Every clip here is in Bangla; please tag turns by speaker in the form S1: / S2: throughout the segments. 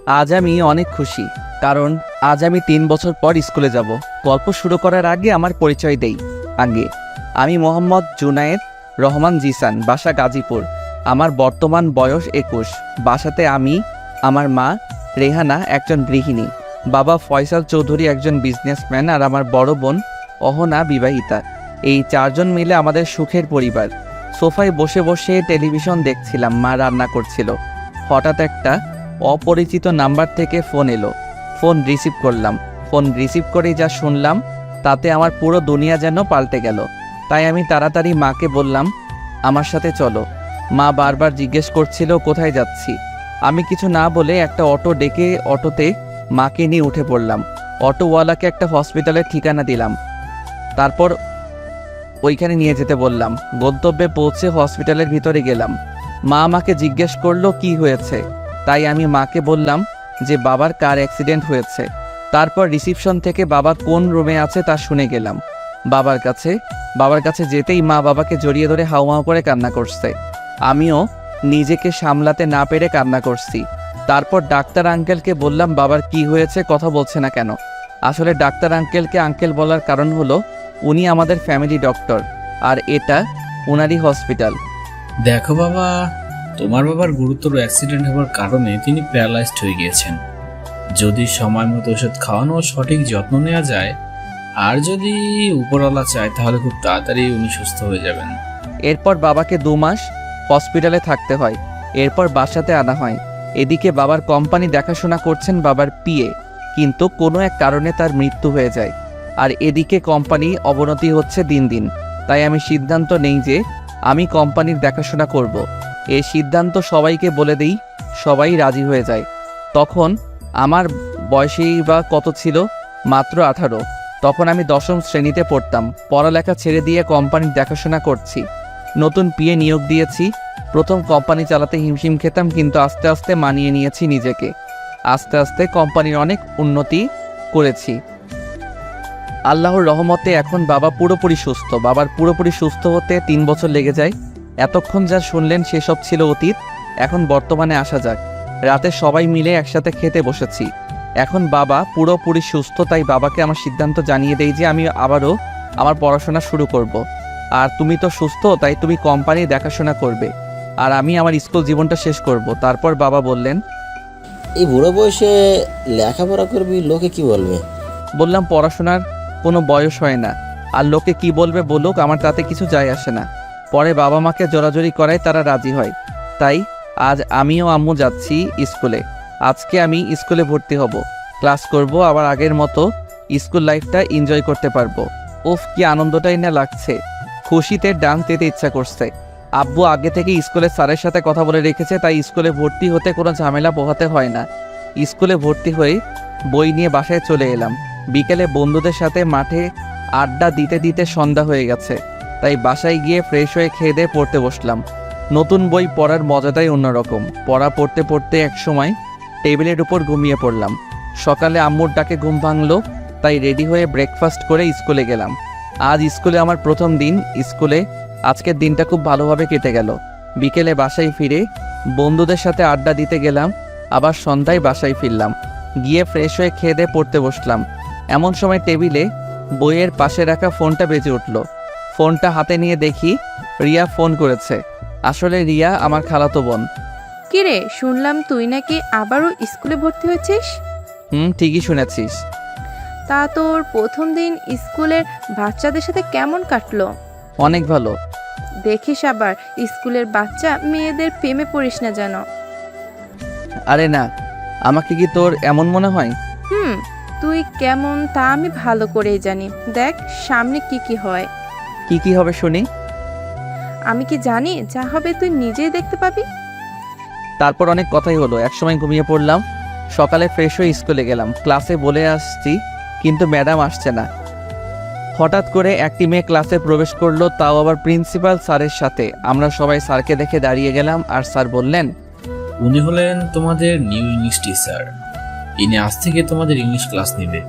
S1: আজ আমি অনেক খুশি, কারণ আজ আমি 3 বছর পর স্কুলে যাব। গল্প শুরু করার আগে আমার পরিচয় দেই। আমি মোহাম্মদ জুনায়েদ রহমান জিসান, বাসা গাজীপুর। আমার বর্তমান বয়স 21। বাসাতে আমি, আমার মা রেহানা একজন গৃহিণী, বাবা ফয়সাল চৌধুরী একজন বিজনেসম্যান, আর আমার বড় বোন অহনা বিবাহিতা। এই 4জন মিলে আমাদের সুখের পরিবার। সোফায় বসে বসে টেলিভিশন দেখছিলাম, মা রান্না করছিল। হঠাৎ একটা অপরিচিত নাম্বার থেকে ফোন এলো। ফোন রিসিভ করলাম। ফোন রিসিভ করেই যা শুনলাম, তাতে আমার পুরো দুনিয়া যেন পাল্টে গেল। তাই আমি তাড়াতাড়ি মাকে বললাম, আমার সাথে চলো। মা বারবার জিজ্ঞেস করছিল কোথায় যাচ্ছি। আমি কিছু না বলে একটা অটো ডেকে অটোতে মাকে নিয়ে উঠে পড়লাম। অটোওয়ালাকে একটা হসপিটালের ঠিকানা দিলাম, তারপর ওইখানে নিয়ে যেতে বললাম। গন্তব্যে পৌঁছে হসপিটালের ভিতরে গেলাম। মা আমাকে জিজ্ঞেস করলো কি হয়েছে। তাই আমি মাকে বললাম যে বাবার কার অ্যাক্সিডেন্ট হয়েছে। তারপর রিসিপশন থেকে বাবা কোন রুমে আছে তা শুনে গেলাম বাবার কাছে যেতেই মা বাবাকে জড়িয়ে ধরে হাউমাউ করে কান্না করছে। আমিও নিজেকে সামলাতে না পেরে কান্না করছি। তারপর ডাক্তার আঙ্কেলকে বললাম বাবার কি হয়েছে, কথা বলছে না কেন। আসলে ডাক্তার আঙ্কেলকে আঙ্কেল বলার কারণ হলো উনি আমাদের ফ্যামিলি ডক্টর, আর এটা ওনারই হসপিটাল।
S2: দেখো বাবা, তোমার বাবার গুরুতর অ্যাক্সিডেন্ট হওয়ার কারণে তিনি প্যারালাইজড হয়ে গিয়েছেন। যদি সময় মতো ওষুধ খাওয়ানো ও সঠিক যত্ন নেওয়া যায়, আর যদি উপরওয়ালা চায়, তাহলে খুব তাড়াতাড়ি উনি সুস্থ হয়ে যাবেন।
S1: এরপর বাবাকে 2 মাস হসপিটালে থাকতে হয়, এরপর বাসাতে আনা হয়। এদিকে বাবার কোম্পানি দেখাশোনা করছেন বাবার পিএ, কিন্তু কোনো এক কারণে তার মৃত্যু হয়ে যায়। আর এদিকে কোম্পানি অবনতি হচ্ছে দিন দিন। তাই আমি সিদ্ধান্ত নেই যে আমি কোম্পানির দেখাশোনা করব। এই সিদ্ধান্ত সবাইকে বলে দিই, সবাই রাজি হয়ে যায়। তখন আমার বয়সেই বা কত ছিল, মাত্র 18। তখন আমি 10ম শ্রেণীতে পড়তাম। পড়ালেখা ছেড়ে দিয়ে কোম্পানির দেখাশোনা করছি। নতুন পিএ নিয়োগ দিয়েছি। প্রথম কোম্পানি চালাতে হিমশিম খেতাম, কিন্তু আস্তে আস্তে মানিয়ে নিয়েছি নিজেকে। আস্তে আস্তে কোম্পানির অনেক উন্নতি করেছি। আল্লাহর রহমতে এখন বাবা পুরোপুরি সুস্থ। বাবার পুরোপুরি সুস্থ হতে 3 বছর লেগে যায়। এতক্ষণ যা শুনলেন সেসব ছিল অতীত। এখন বর্তমানে আসা যাক। রাতে সবাই মিলে একসাথে খেতে বসেছি। এখন বাবা পুরোপুরি সুস্থ, তাই বাবাকে আমার সিদ্ধান্ত জানিয়ে দেই যে আমি আবারও আমার পড়াশোনা শুরু করব। আর তুমি তো সুস্থ, তাই তুমি কোম্পানির দেখাশোনা করবে, আর আমি আমার স্কুল জীবনটা শেষ করব। তারপর বাবা বললেন,
S3: এই বুড়ো বয়সে লেখাপড়া করবি, লোকে কি বলবে?
S1: বললাম পড়াশোনার কোনো বয়স হয় না, আর লোকে কি বলবে বলুক, আমার তাতে কিছু যায় আসে না। পরে বাবা মাকে জোরাজোরি করায় তারা রাজি হয়। তাই আজ আমিও আম্মু যাচ্ছি স্কুলে। আজকে আমি স্কুলে ভর্তি হব, ক্লাস করব, আবার আগের মতো স্কুল লাইফটা এনজয় করতে পারবো। উফ, কি আনন্দটাই না লাগছে। খুশিতে ডান্স দিতে ইচ্ছা করছে। আব্বু আগে থেকে স্কুলের স্যারের সাথে কথা বলে রেখেছে, তাই স্কুলে ভর্তি হতে কোনো ঝামেলা পোহাতে হয় না। স্কুলে ভর্তি হয়ে বই নিয়ে বাসায় চলে এলাম। বিকেলে বন্ধুদের সাথে মাঠে আড্ডা দিতে দিতে সন্ধ্যা হয়ে গেছে, তাই বাসায় গিয়ে ফ্রেশ হয়ে খেয়ে দিয়ে পড়তে বসলাম। নতুন বই পড়ার মজাটাই অন্যরকম। পড়া পড়তে পড়তে একসময় টেবিলের উপর ঘুমিয়ে পড়লাম। সকালে আম্মুর ডাকে ঘুম ভাঙলো, তাই রেডি হয়ে ব্রেকফাস্ট করে স্কুলে গেলাম। আজ স্কুলে আমার প্রথম দিন। স্কুলে আজকের দিনটা খুব ভালোভাবে কেটে গেল। বিকেলে বাসায় ফিরে বন্ধুদের সাথে আড্ডা দিতে গেলাম, আবার সন্ধ্যায় বাসায় ফিরলাম। গিয়ে ফ্রেশ হয়ে খেয়ে দিয়ে পড়তে বসলাম। এমন সময় টেবিলে বইয়ের পাশে রাখা ফোনটা বেজে উঠল। ফোনটা হাতে নিয়ে দেখি রিয়া ফোন করেছে। আসলে রিয়া আমার খালাতো বোন।
S4: কিরে, শুনলাম তুই নাকি আবারও স্কুলে ভর্তি হয়েছিস?
S1: ঠিকই শুনেছিস।
S4: তা তোর প্রথম দিন স্কুলের বাচ্চাদের সাথে কেমন কাটলো?
S1: অনেক ভালো।
S4: দেখিস আবার স্কুলের বাচ্চা মেয়েদের প্রেমে পড়িস না যেন।
S1: আরে না, আমাকে কি তোর এমন মনে হয়?
S4: তুই কেমন তা আমি ভালো করেই জানি। দেখ সামনে কি কি হয়।
S1: কি হবে শুনি?
S4: আমি কি জানি, যা হবে তুই নিজেই দেখতে পাবি।
S1: তারপর অনেক কথাই হলো। একসময় ঘুমিয়ে পড়লাম। সকালে ফ্রেশ হয়ে স্কুলে গেলাম। ক্লাসে বলে আসছি, কিন্তু ম্যাডাম আসছে না। হঠাৎ করে একটি মেয়ে ক্লাসে প্রবেশ করলো, তাও আবার প্রিন্সিপাল স্যারের সাথে। আমরা সবাই স্যারকে দেখে দাঁড়িয়ে গেলাম, আর স্যার বললেন,
S2: উনি হলেন তোমাদের নিউ ইংলিশ টিচার। ইনি আজ থেকে তোমাদের ইংলিশ ক্লাস নেবে।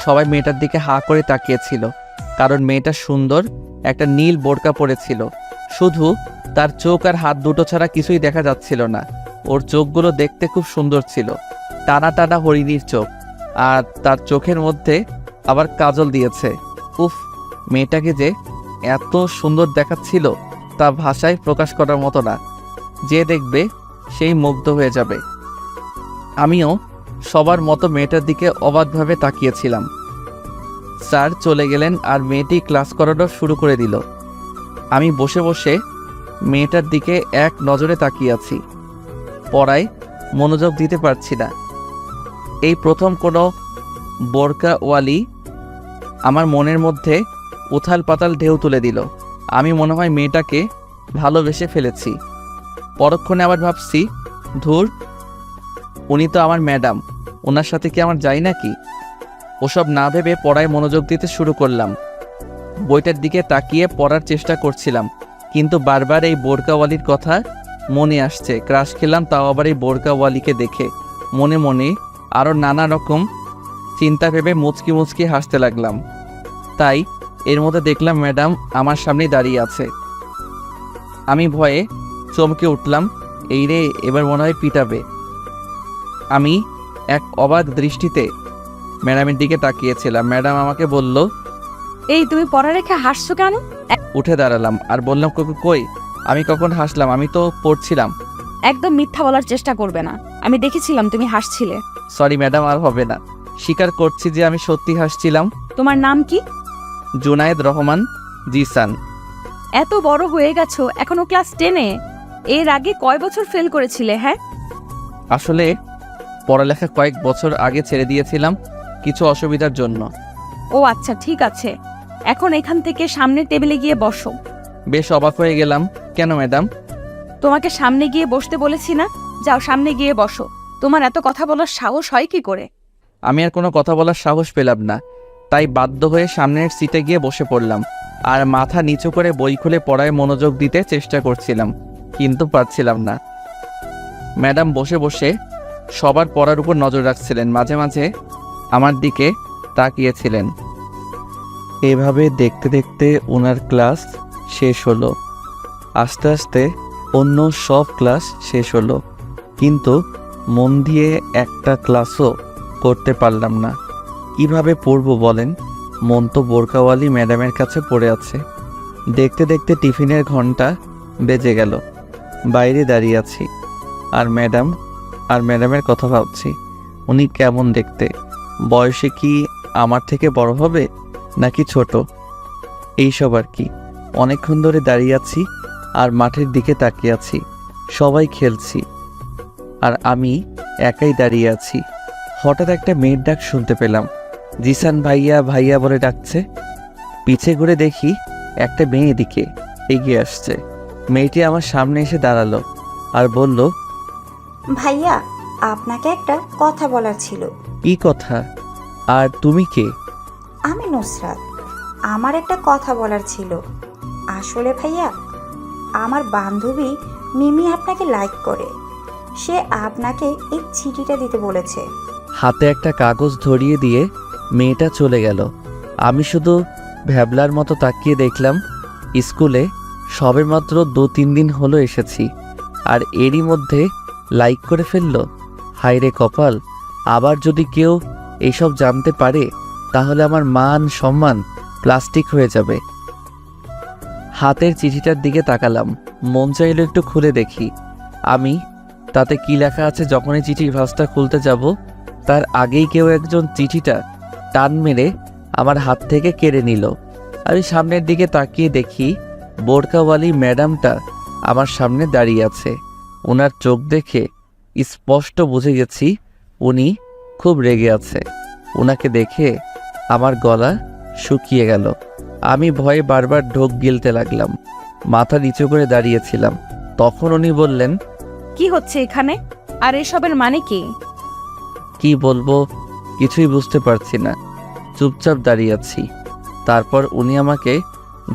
S1: সবাই মেয়েটার দিকে হা করে তাকিয়েছিল, কারণ মেয়েটা সুন্দর। একটা নীল বোরকা পরেছিল। শুধু তার চোখ আর হাত দুটো ছাড়া কিছুই দেখা যাচ্ছিল না। ওর চোখগুলো দেখতে খুব সুন্দর ছিল। টানা টানা হরিণীর চোখ, আর তার চোখের মধ্যে আবার কাজল দিয়েছে। উফ, মেয়েটাকে যে এত সুন্দর দেখাচ্ছিল তা ভাষায় প্রকাশ করার মতো না। যে দেখবে সেই মুগ্ধ হয়ে যাবে। আমিও সবার মতো মেয়েটার দিকে অবাকভাবে তাকিয়েছিলাম। স্যার চলে গেলেন আর মেয়েটি ক্লাস করানো শুরু করে দিল। আমি বসে বসে মেয়েটার দিকে এক নজরে তাকিয়ে আছি। পড়ায় মনোযোগ দিতে পারছি না। এই প্রথম কোনো বোরকাওয়ালি আমার মনের মধ্যে উথাল পাতাল ঢেউ তুলে দিল। আমি মনে হয় মেয়েটাকে ভালোবেসে ফেলেছি। পরক্ষণে আবার ভাবছি, ধুর, উনি তো আমার ম্যাডাম, ওনার সাথে কি আমার যাই নাকি? ওসব না ভেবে পড়ায় মনোযোগ দিতে শুরু করলাম। বইটার দিকে তাকিয়ে পড়ার চেষ্টা করছিলাম, কিন্তু বারবার এই বোরকাওয়ালির কথা মনে আসছে। ক্রাশ খেলাম তাও আবার এই বোরকাওয়ালিকে দেখে। মনে মনে আরও নানা রকম চিন্তা ভেবে মুচকি মুচকি হাসতে লাগলাম। তাই এর মধ্যে দেখলাম ম্যাডাম আমার সামনেই দাঁড়িয়ে আছে। আমি ভয়ে চমকে উঠলাম। এই রে, এবার মনে হয় পিটাবে। আমি এক অবাক দৃষ্টিতে ম্যাডামের দিকে তাকিয়েছিলাম। ম্যাডাম আমাকে বলল,
S5: এই তুমি পড়া রেখে হাসছো কেন?
S1: উঠে দাঁড়ালাম আর বললাম, কই, আমি কখন হাসলাম? আমি তো পড়ছিলাম।
S5: একদম মিথ্যা বলার চেষ্টা করবে না, আমি দেখেছিলাম তুমি হাসছিলে।
S1: সরি ম্যাডাম, আর হবে না। স্বীকার করছি যে আমি সত্যি হাসছিলাম।
S5: তোমার নাম কি?
S1: জুনায়েদ রহমান জিসান।
S5: এত বড় হয়ে গেছো, এখনো ক্লাস 10-এ? এর আগে কয় বছর ফেল করেছিলে? হ্যাঁ,
S1: আসলে পড়ালেখা কয়েক বছর আগে ছেড়ে দিয়েছিলাম কিছু অসুবিধার জন্য।
S5: ও আচ্ছা, ঠিক আছে। এখন এখান থেকে সামনের টেবিলে গিয়ে বসো।
S1: বেশ অবাক হয়ে গেলাম। কেন ম্যাডাম?
S5: তোমাকে সামনে গিয়ে বসতে বলেছি না? যাও সামনে গিয়ে বসো। তোমার এত কথা বলার সাহস হয় কি করে?
S1: আমি আর কোনো কথা বলার সাহস পেলাম না, তাই বাধ্য হয়ে সামনের সিটে গিয়ে বসে পড়লাম আর মাথা নিচু করে বই খুলে পড়ায় মনোযোগ দিতে চেষ্টা করছিলাম, কিন্তু পারছিলাম না। ম্যাডাম বসে বসে সবার পড়ার উপর নজর রাখছিলেন, মাঝে মাঝে আমার দিকে তাকিয়েছিলেন। এভাবে দেখতে দেখতে ওনার ক্লাস শেষ হলো। আস্তে আস্তে অন্য সব ক্লাস শেষ হলো, কিন্তু মন দিয়ে একটা ক্লাসও করতে পারলাম না। কিভাবে পড়বো বলেন? মন তো বোরকাওয়ালি ম্যাডামের কাছে পড়ে আছে। দেখতে দেখতে টিফিনের ঘন্টা বেজে গেল। বাইরে দাঁড়িয়ে আছি আর ম্যাডামের কথা ভাবছি। উনি কেমন দেখতে? বয়সে কি আমার থেকে বড় হবে নাকি ছোট? এইসব আর কি। অনেকক্ষণ ধরে দাঁড়িয়ে আছি আর মাঠের দিকে তাকিয়ে আছি। সবাই খেলছি আর আমি একাই দাঁড়িয়ে আছি। হঠাৎ একটা মেয়ের ডাক শুনতে পেলাম। জিসান ভাইয়া ভাইয়া বলে ডাকছে। পিছে ঘুরে দেখি একটা মেয়ে এদিকে এগিয়ে আসছে। মেয়েটি আমার সামনে এসে দাঁড়ালো আর বলল,
S6: ভাইয়া, আপনাকে একটা কথা বলার ছিল।
S1: কি কথা? আর তুমি কে?
S6: আমি নুসরাত। আমার একটা কথা বলার ছিল। আসলে ভাইয়া, আমার বান্ধবী মিমি আপনাকে লাইক করে। সে আপনাকে এই চিঠিটা দিতে বলেছে।
S1: হাতে একটা কাগজ ধরিয়ে দিয়ে মেয়েটা চলে গেল। আমি শুধু ভ্যাবলার মতো তাকিয়ে দেখলাম। স্কুলে সবেমাত্র 2-3 দিন হলো এসেছি, আর এরই মধ্যে লাইক করে ফেললো। হায়রে কপাল! আবার যদি কেউ এইসব জানতে পারে তাহলে আমার মান সম্মান প্লাস্টিক হয়ে যাবে। হাতের চিঠিটার দিকে তাকালাম। মন চাইলো একটু খুলে দেখি আমি তাতে কি লেখা আছে। যখনই চিঠির ভাঁজটা খুলতে যাব তার আগেই কেউ একজন চিঠিটা টান মেরে আমার হাত থেকে কেড়ে নিল। আমি সামনের দিকে তাকিয়ে দেখি বোরকাওয়ালি ম্যাডামটা আমার সামনে দাঁড়িয়ে আছে। ওনার চোখ দেখে স্পষ্ট বুঝে গেছি উনি খুব রেগে আছে। ওনাকে দেখে আমার গলা শুকিয়ে গেল। আমি ভয়ে বারবার ঢোক গিলতে লাগলাম। মাথা নিচু করে দাঁড়িয়েছিলাম। তখন উনি বললেন,
S5: কি হচ্ছে এখানে? আর এসবের মানে কি?
S1: কি বলবো কিছুই বুঝতে পারছি না। চুপচাপ দাঁড়িয়ে আছি। তারপর উনি আমাকে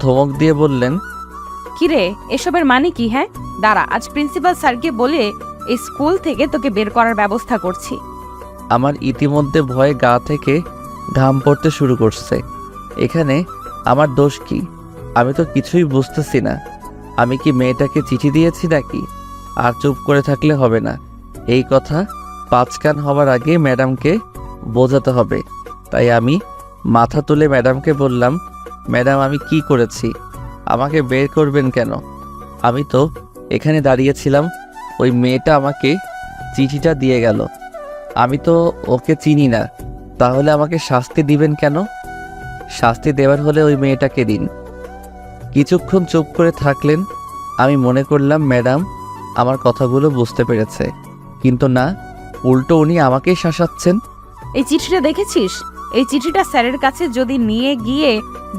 S1: ধমক দিয়ে বললেন,
S5: কিরে, এসবের মানে কি? হ্যাঁ, দাঁড়া, আজ প্রিন্সিপাল স্যারকে বলে এই স্কুল থেকে তোকে বের করার ব্যবস্থা করছি।
S1: আমার ইতিমধ্যে ভয়ে গা থেকে ঘাম পড়তে শুরু করছে। এখানে আমার দোষ কি? আমি তো কিছুই বুঝতেছি না। আমি কি মেয়েটাকে চিঠি দিয়েছি নাকি? আর চুপ করে থাকলে হবে না। এই কথা পাঁচকান হওয়ার আগে ম্যাডামকে বোঝাতে হবে। তাই আমি মাথা তুলে ম্যাডামকে বললাম, ম্যাডাম আমি কি করেছি? আমাকে বের করবেন কেন? আমি তো এখানে দাঁড়িয়েছিলাম, ওই মেয়েটা আমাকে চিঠিটা দিয়ে গেল। আমি তো ওকে চিনি না, তাহলে আমাকে শাস্তি দিবেন কেন? শাস্তি দেওয়ার হলে ওই মেয়েটাকে দিন। কিছুক্ষণ চুপ করে থাকলেন। আমি মনে করলাম ম্যাডাম আমার কথাগুলো বুঝতে পেরেছে, কিন্তু না, উল্টো উনি আমাকেই শাসাচ্ছেন।
S5: এই চিঠিটা দেখেছিস? এই চিঠিটা স্যারের কাছে যদি নিয়ে গিয়ে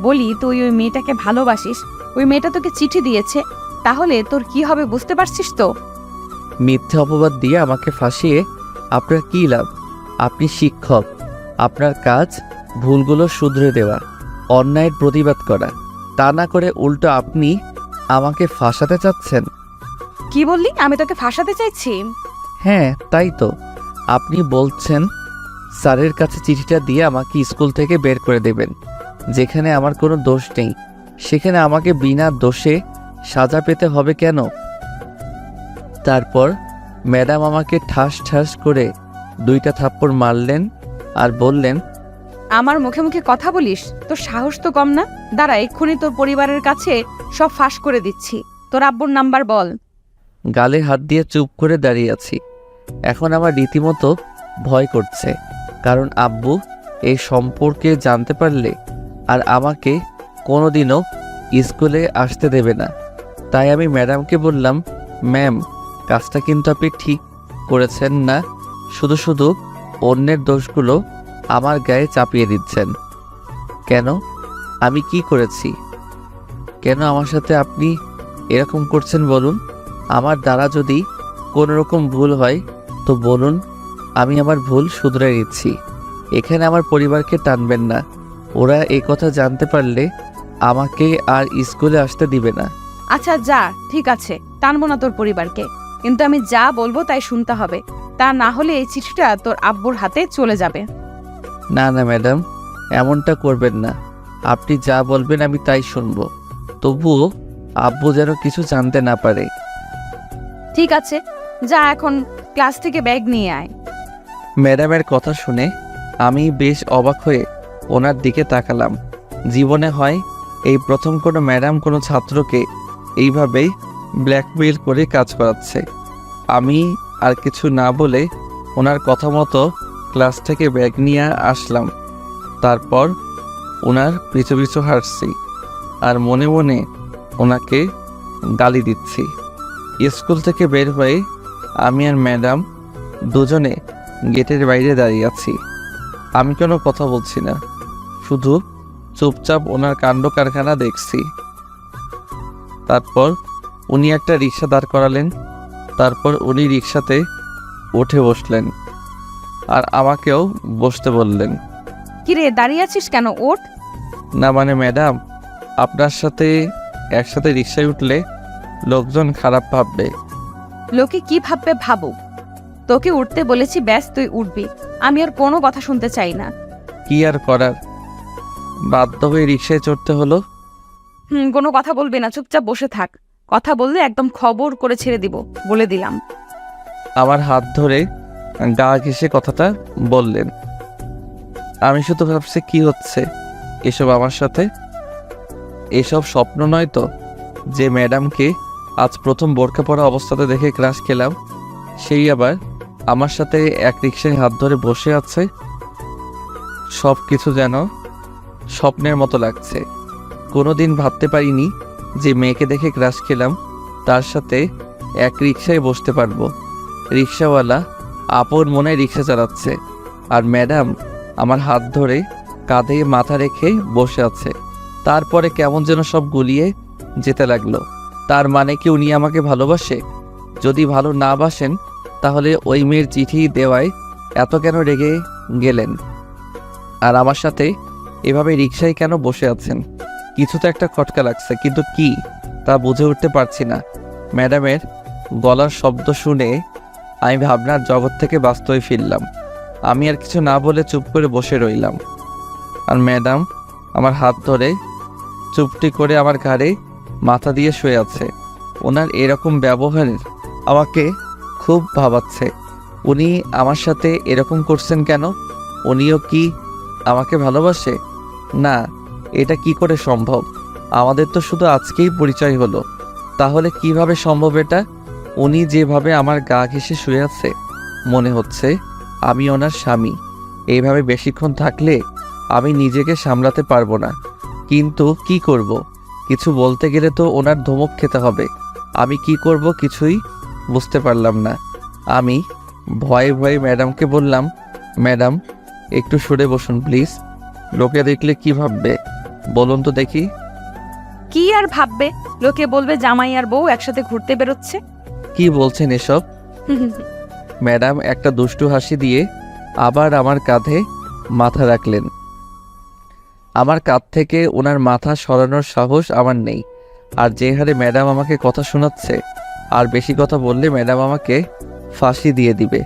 S5: বলি তুই ওই মেয়েটাকে ভালোবাসিস, ওই মেয়েটা তোকে চিঠি দিয়েছে, তাহলে তোর কি হবে বুঝতে পারছিস তো?
S1: মিথ্যে অপবাদ দিয়ে আমাকে ফাঁসিয়ে আপনার কী লাভ? আপনি শিক্ষক, আপনার কাজ ভুলগুলো শুধরে দেওয়া, অন্যায়ের প্রতিবাদ করা। তা না করে উল্টো আপনি আমাকে ফাঁসাতে চাচ্ছেন।
S5: কি বললি? আমি তোকে ফাঁসাতে চাইছি?
S1: হ্যাঁ তাই তো। আপনি বলছেন স্যারের কাছে চিঠিটা দিয়ে আমাকে স্কুল থেকে বের করে দেবেন। যেখানে আমার কোনো দোষ নেই, সেখানে আমাকে বিনা দোষে সাজা পেতে হবে কেন? তারপর ম্যাডাম আমাকে ঠাস ঠাস করে 2টা থাপ্পড় মারলেন আর বললেন,
S5: আমার মুখে মুখে কথা বলিস? তোর সাহস তো কম না। দাঁড়া, এক্ষুনি তোর পরিবারের কাছে সব ফাঁস করে দিচ্ছি। তোর আব্বুর নাম্বার বল।
S1: গালে হাত দিয়ে চুপ করে দাঁড়িয়ে আছি। এখন আমার রীতিমতো ভয় করছে, কারণ আব্বু এই সম্পর্কে জানতে পারলে আর আমাকে কোনোদিনও স্কুলে আসতে দেবে না। তাই আমি ম্যাডামকে বললাম, ম্যাম কাজটা কিন্তু আপনি ঠিক করেছেন না, শুধু শুধু অন্যের দোষগুলো আমার গায়ে চাপিয়ে দিচ্ছেন। কেন? আমি কি করেছি? কেন আমার সাথে আপনি এরকম করছেন বলুন? আমার দ্বারা যদি কোনো রকম ভুল হয় তো বলুন, আমি আমার ভুল শুধরে নিচ্ছি। এখানে আমার পরিবারকে টানবেন না, ওরা এই কথা জানতে পারলে আমাকে আর স্কুলে আসতে দিবে না।
S5: আচ্ছা যা, ঠিক আছে, টানবো না তোর পরিবারকে, কিন্তু আমি যা বলবো তাই শুনতে হবে। তা না হলে এই চিঠিটা তোর আব্বুর হাতে চলে যাবে।
S1: না না ম্যাডাম, এমনটা করবেন না। আপনি যা বলবেন আমি তাই শুনবো, তবুও আব্বু যেন কিছু জানতে না পারে।
S5: ঠিক আছে, যা এখন ক্লাস থেকে ব্যাগ নিয়ে আয়।
S1: ম্যাডামের কথা শুনে আমি বেশ অবাক হয়ে ওনার দিকে তাকালাম। জীবনে হয় এই প্রথম কোনো ম্যাডাম কোনো ছাত্রকে এইভাবেই ব্ল্যাকমেইল করে কাজ করাচ্ছে। আমি আর কিছু না বলে ওনার কথা মতো ক্লাস থেকে ব্যাগ নিয়ে আসলাম। তারপর ওনার পিছু পিছু হাঁটছি আর মনে মনে ওনাকে গালি দিচ্ছি। স্কুল থেকে বের হয়ে আমি আর ম্যাডাম দুজনে গেটের বাইরে দাঁড়িয়ে আছি। আমি কোনো কথা বলছি না, শুধু চুপচাপ ওনার কাণ্ড কারখানা দেখছি। তারপর উনি একটা রিক্সা দাঁড় করালেন। তারপর উনি রিক্সাতে উঠে বসলেন আর আমাকেও বসতে বললেন।
S5: কিরে দাঁড়িয়ে আছিস কেন? ওঠ।
S1: না মানে ম্যাডাম, আপনার সাথে একসাথে রিক্সায় উঠলে লোকজন খারাপ ভাববে।
S5: লোকে কি ভাববে ভাবুক, তোকে উঠতে বলেছি, ব্যাস তুই উঠবি। আমি আর কোনো কথা শুনতে চাই না।
S1: কি আর করার, বাধ্য হয়ে রিক্সায় চড়তে হলো।
S5: কোনো কথা বলবি না, চুপচাপ বসে থাক। কথা বললে একদম খবর করে ছেড়ে দিব, বলে দিলাম।
S1: আমার হাত ধরে গা ঘেঁষে কথাটা বললেন। আমি শুধু ভাবছি কি হচ্ছে এসব আমার সাথে? এসব স্বপ্ন নয় তো যে ম্যাডামকে আজ প্রথম বোরকা পরা অবস্থাতে দেখে ক্লাস খেলাম, সেই আবার আমার সাথে এক রিক্সায় হাত ধরে বসে আছে। সব কিছু যেন স্বপ্নের মতো লাগছে। কোনোদিন ভাবতে পারিনি যে মেয়েকে দেখে ক্রাশ খেলাম তার সাথে এক রিক্সায় বসতে পারবো। রিক্সাওয়ালা আপন মনে রিক্সা চালাচ্ছে আর ম্যাডাম আমার হাত ধরে কাঁধে মাথা রেখে বসে আছে। তারপরে কেমন যেন সব গুলিয়ে যেতে লাগলো। তার মানে কি উনি আমাকে ভালোবাসে? যদি ভালো না বাসেন তাহলে ওই মেয়ের চিঠি দেওয়ায় এত কেন রেগে গেলেন? আর আমার সাথে এভাবে রিক্সায় কেন বসে আছেন? কিছু তো একটা খটকা লাগছে, কিন্তু কি তা বুঝে উঠতে পারছি না। ম্যাডামের গলার শব্দ শুনে আমি ভাবনার জগৎ থেকে বাস্তবে ফিরলাম। আমি আর কিছু না বলে চুপ করে বসে রইলাম। আর ম্যাডাম আমার হাত ধরে চুপটি করে আমার ঘাড়ে মাথা দিয়ে শুয়ে আছে। ওনার এরকম ব্যবহার আমাকে খুব ভাবাচ্ছে। উনি আমার সাথে এরকম করছেন কেন? উনিও কি আমাকে ভালোবাসে? না, এটা কি করে সম্ভব? আমাদের তো শুধু আজকেই পরিচয় হলো, তাহলে কিভাবে সম্ভব এটা? উনি যেভাবে আমার গা ঘেঁষে শুয়ে আছে, মনে হচ্ছে আমি ওনার স্বামী। এইভাবে বেশিক্ষণ থাকলে আমি নিজেকে সামলাতে পারবো না। কিন্তু কি করব? কিছু বলতে গেলে তো ওনার ধমক খেতে হবে। আমি কি করব কিছুই বুঝতে পারলাম না। আমি ভয়ে ভয়ে ম্যাডামকে বললাম, ম্যাডাম একটু সরে বসুন প্লিজ। লোকে দেখলে কি ভাববে বলুন তো দেখি?
S5: কি আর ভাববে? লোকে বলবে জামাই আর বউ একসাথে ঘুরতে বেরোচ্ছে।
S1: কি বলছেন এসব? ম্যাডাম একটা দুষ্টু হাসি দিয়ে আবার আমার কাঁধে মাথা রাখলেন। আমার কাঁধ থেকে ওনার মাথা সরানোর সাহস আমার নেই। আর যে হারে ম্যাডাম আমাকে কথা শোনাচ্ছে, আর বেশি কথা বললে ম্যাডাম আমাকে ফাঁসি দিয়ে দিবে।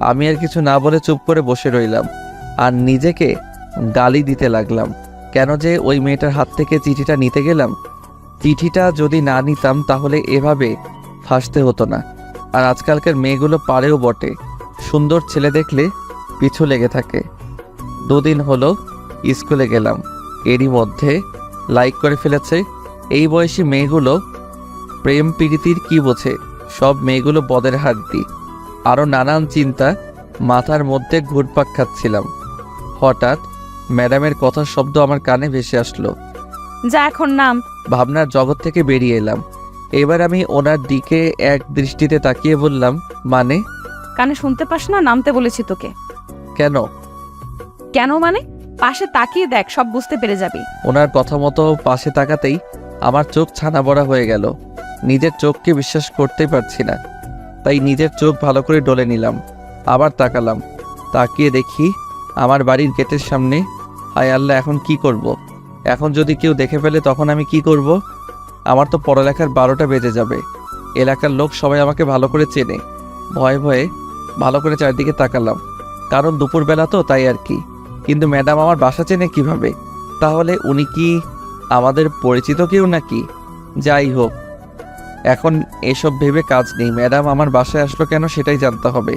S1: আমি আর কিছু না বলে চুপ করে বসে রইলাম আর নিজেকে গালি দিতে লাগলাম। কেন যে ওই মেয়েটার হাত থেকে চিঠিটা নিতে গেলাম? চিঠিটা যদি না নিতাম তাহলে এভাবে ফাঁসতে হতো না। আর আজকালকার মেয়েগুলো পারেও বটে, সুন্দর ছেলে দেখলে পিছু লেগে থাকে। 2 দিন হলো স্কুলে গেলাম, এরই মধ্যে লাইক করে ফেলেছে। এই বয়সী মেয়েগুলো প্রেম প্রীতির কি বোঝে? সব মেয়েগুলো বদের হাড্ডি। আরও নানান চিন্তা মাথার মধ্যে ঘুরপাক খাচ্ছিলাম। হঠাৎ ম্যাডামের কথার শব্দ আমার কানে ভেসে আসলো।
S5: যা এখন নাম।
S1: ভাবনার জগৎ থেকে বেরিয়ে এলাম। এবার আমি ওনার দিকে এক দৃষ্টিতে তাকিয়ে বললাম, মানে?
S5: কানে শুনতে পাস না? নামতে বলেছি তোকে।
S1: কেন?
S5: কেন মানে? পাশে তাকিয়ে দেখ, সব বুঝতে পেরে যাবি।
S1: ওনার কথা মতো পাশে তাকাতেই আমার চোখ ছানা বড়া হয়ে গেল। নিজের চোখকে বিশ্বাস করতেই পারছি না, তাই নিজের চোখ ভালো করে ডলে নিলাম। আবার তাকালাম, তাকিয়ে দেখি আমার বাড়ির গেটের সামনে। হায় আল্লাহ, এখন কি করব? এখন যদি কেউ দেখে ফেলে তখন আমি কি করব? আমার তো পড়ালেখার 12টা বেজে যাবে। এলাকার লোক সবাই আমাকে ভালো করে চেনে। ভয়ে ভয়ে ভালো করে চারদিকে তাকালাম, কারণ দুপুরবেলা তো, তাই আর কি। কিন্তু ম্যাডাম আমার বাসা চেনে কিভাবে? তাহলে উনি কি আমাদের পরিচিত কেউ নাকি? যাই হোক, এখন এসব ভেবে কাজ নেই। ম্যাডাম আমার বাসায় আসলো কেন সেটাই জানতে হবে।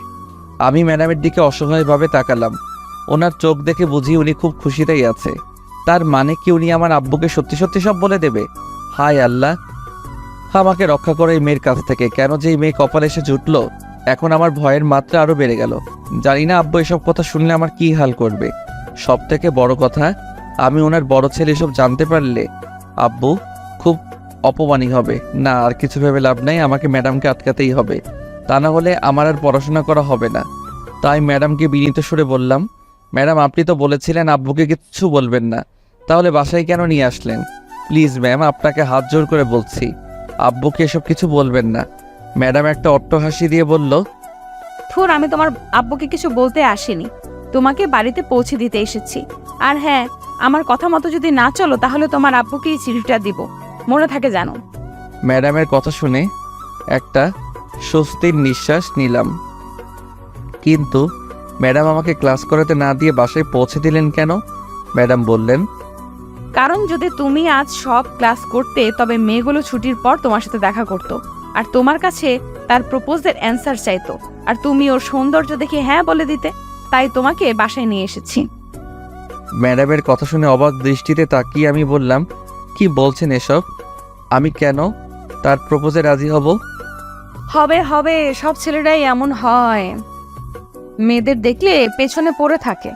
S1: আমি ম্যাডামের দিকে অসহায়ভাবে তাকালাম। ওনার চোখ দেখে বুঝি উনি খুব খুশিতেই আছে। তার মানে কি উনি আমার আব্বুকে সত্যি সত্যি সব বলে দেবে? হায় আল্লাহ, আমাকে রক্ষা করে এই মেয়ের কাছ থেকে। কেন যে এই মেয়ে কপালে এসে জুটলো? এখন আমার ভয়ের মাত্রা আরও বেড়ে গেল। জানি না আব্বু এসব কথা শুনলে আমার কি হাল করবে। সব থেকে বড় কথা, আমি ওনার বড় ছেলে এসব জানতে পারলে আব্বু খুব অপমানী হবে। না, আর কিছু ভেবে লাভ নাই, আমাকে ম্যাডামকে আটকাতেই হবে, তা না হলে আমার আর পড়াশোনা করা হবে না। তাই ম্যাডামকে বিনীত সুরে বললাম, ম্যাডাম আপনি তো বলেছিলেন আব্বুকে কিচ্ছু বলবেন না, তাহলে বাসায় কেন নিয়ে আসলেন? প্লিজ ম্যাম, আপনাকে হাত জোর করে বলছি, আব্বুকে এসব কিছু বলবেন না। ম্যাডাম একটা অট্ট হাসি দিয়ে বলল,
S5: থুর, আমি তোমার আব্বুকে কিছু বলতে আসিনি, তোমাকে বাড়িতে পৌঁছে দিতে এসেছি। আর হ্যাঁ, আমার কথা মতো যদি না চলো তাহলে তোমার আব্বুকে এই চিঠিটা দিব, মনে থাকে জানো।
S1: ম্যাডামের কথা শুনে একটা স্বস্তির নিঃশ্বাস নিলাম। কিন্তু ম্যাডাম আমাকে ক্লাস করাতে না দিয়ে বাসায় পৌঁছে দিলেন কেন? ম্যাডাম বললেন,
S5: কারণ যদি তুমি আজ সব ক্লাস করতে তবে মেয়েগুলো ছুটির পর তোমার সাথে দেখা করত আর তোমার কাছে তার প্রপোজের অ্যান্সার চাইতো, আর তুমি ওর সৌন্দর্য দেখে হ্যাঁ বলে দিতে, তাই তোমাকে বাসায় নিয়ে এসেছি।
S1: ম্যাডামের কথা শুনে অবাক দৃষ্টিতে তাকিয়ে আমি বললাম, কি বলছেন এসব? আমি কেন তার প্রপোজে রাজি হব?
S5: হবে হবে, সব ছেলেরাই এমন হয়, মেয়েদের দেখলে পেছনে পড়ে থাকে।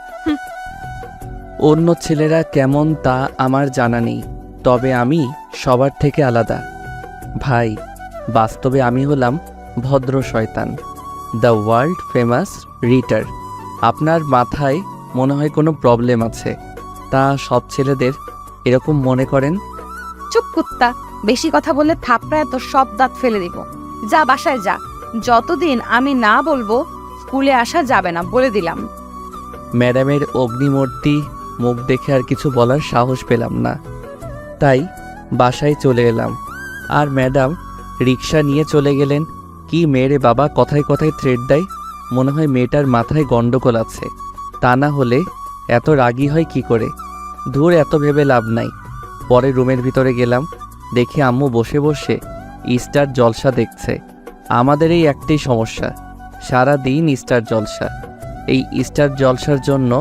S1: অন্য ছেলেরা কেমন তা আমার জানা নেই, তবে আমি সবার থেকে আলাদা। ভাই, বাস্তবে আমি হলাম ভদ্র শয়তান, দ্য ওয়ার্ল্ড ফেমাস রিটার। আপনার মাথায় মনে হয় কোনো প্রবলেম আছে, তা সব ছেলেদের এরকম মনে করেন?
S5: চুপ কুত্তা, বেশি কথা বললে থাপড়ায় তোর সব দাঁত ফেলে দিব। যা বাসায় যা, যতদিন আমি না বলবো স্কুলে আসা যাবে না, বলে দিলাম।
S1: ম্যাডামের অগ্নিমূর্তি মুখ দেখে আর কিছু বলার সাহস পেলাম না, তাই বাসায় চলে এলাম। আর ম্যাডাম রিক্সা নিয়ে চলে গেলেন। কি মেয়েরে বাবা, কথায় কথায় থ্রেড দেয়, মনে হয় মেয়েটার মাথায় গন্ডগোল আছে, তা না হলে এত রাগী হয় কি করে? দূর, এত ভেবে লাভ নাই। পরে রুমের ভিতরে গেলাম, দেখি আম্মু বসে বসে স্টার জলসা দেখছে। আমাদের এই একটাই সমস্যা, সারা দিন স্টার জলসা। এই স্টার জলসার জন্য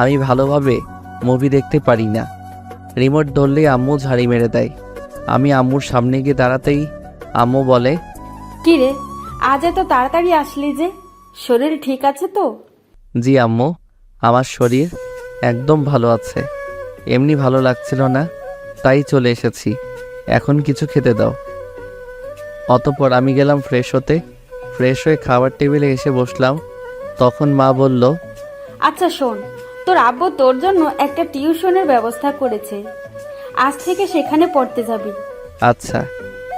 S1: আমি ভালোভাবে মুভি দেখতে পারি না। রিমোট ধরলেই আম্মু ঝাড়ি মেরে দেয়। আমি আম্মুর সামনে গিয়ে দাঁড়াতেই আম্মু বলে,
S7: কি রে, আজ এত তাড়াতাড়ি আসলি যে? শরীর ঠিক আছে তো?
S1: জি আম্মু, আমার শরীর একদম ভালো আছে। এমনি ভালো লাগছিল না, তাই চলে এসেছি। এখন কিছু খেতে দাও। অতঃপর আমি গেলাম ফ্রেশ হতে। ফ্রেশ হয়ে খাবার টেবিলে এসে বসলাম। তখন মা বলল,
S7: আচ্ছা শোন, তোর আব্বু তোর জন্য একটা টিউশনের ব্যবস্থা করেছে। আজ থেকে সেখানে পড়তে যাবি।
S1: আচ্ছা।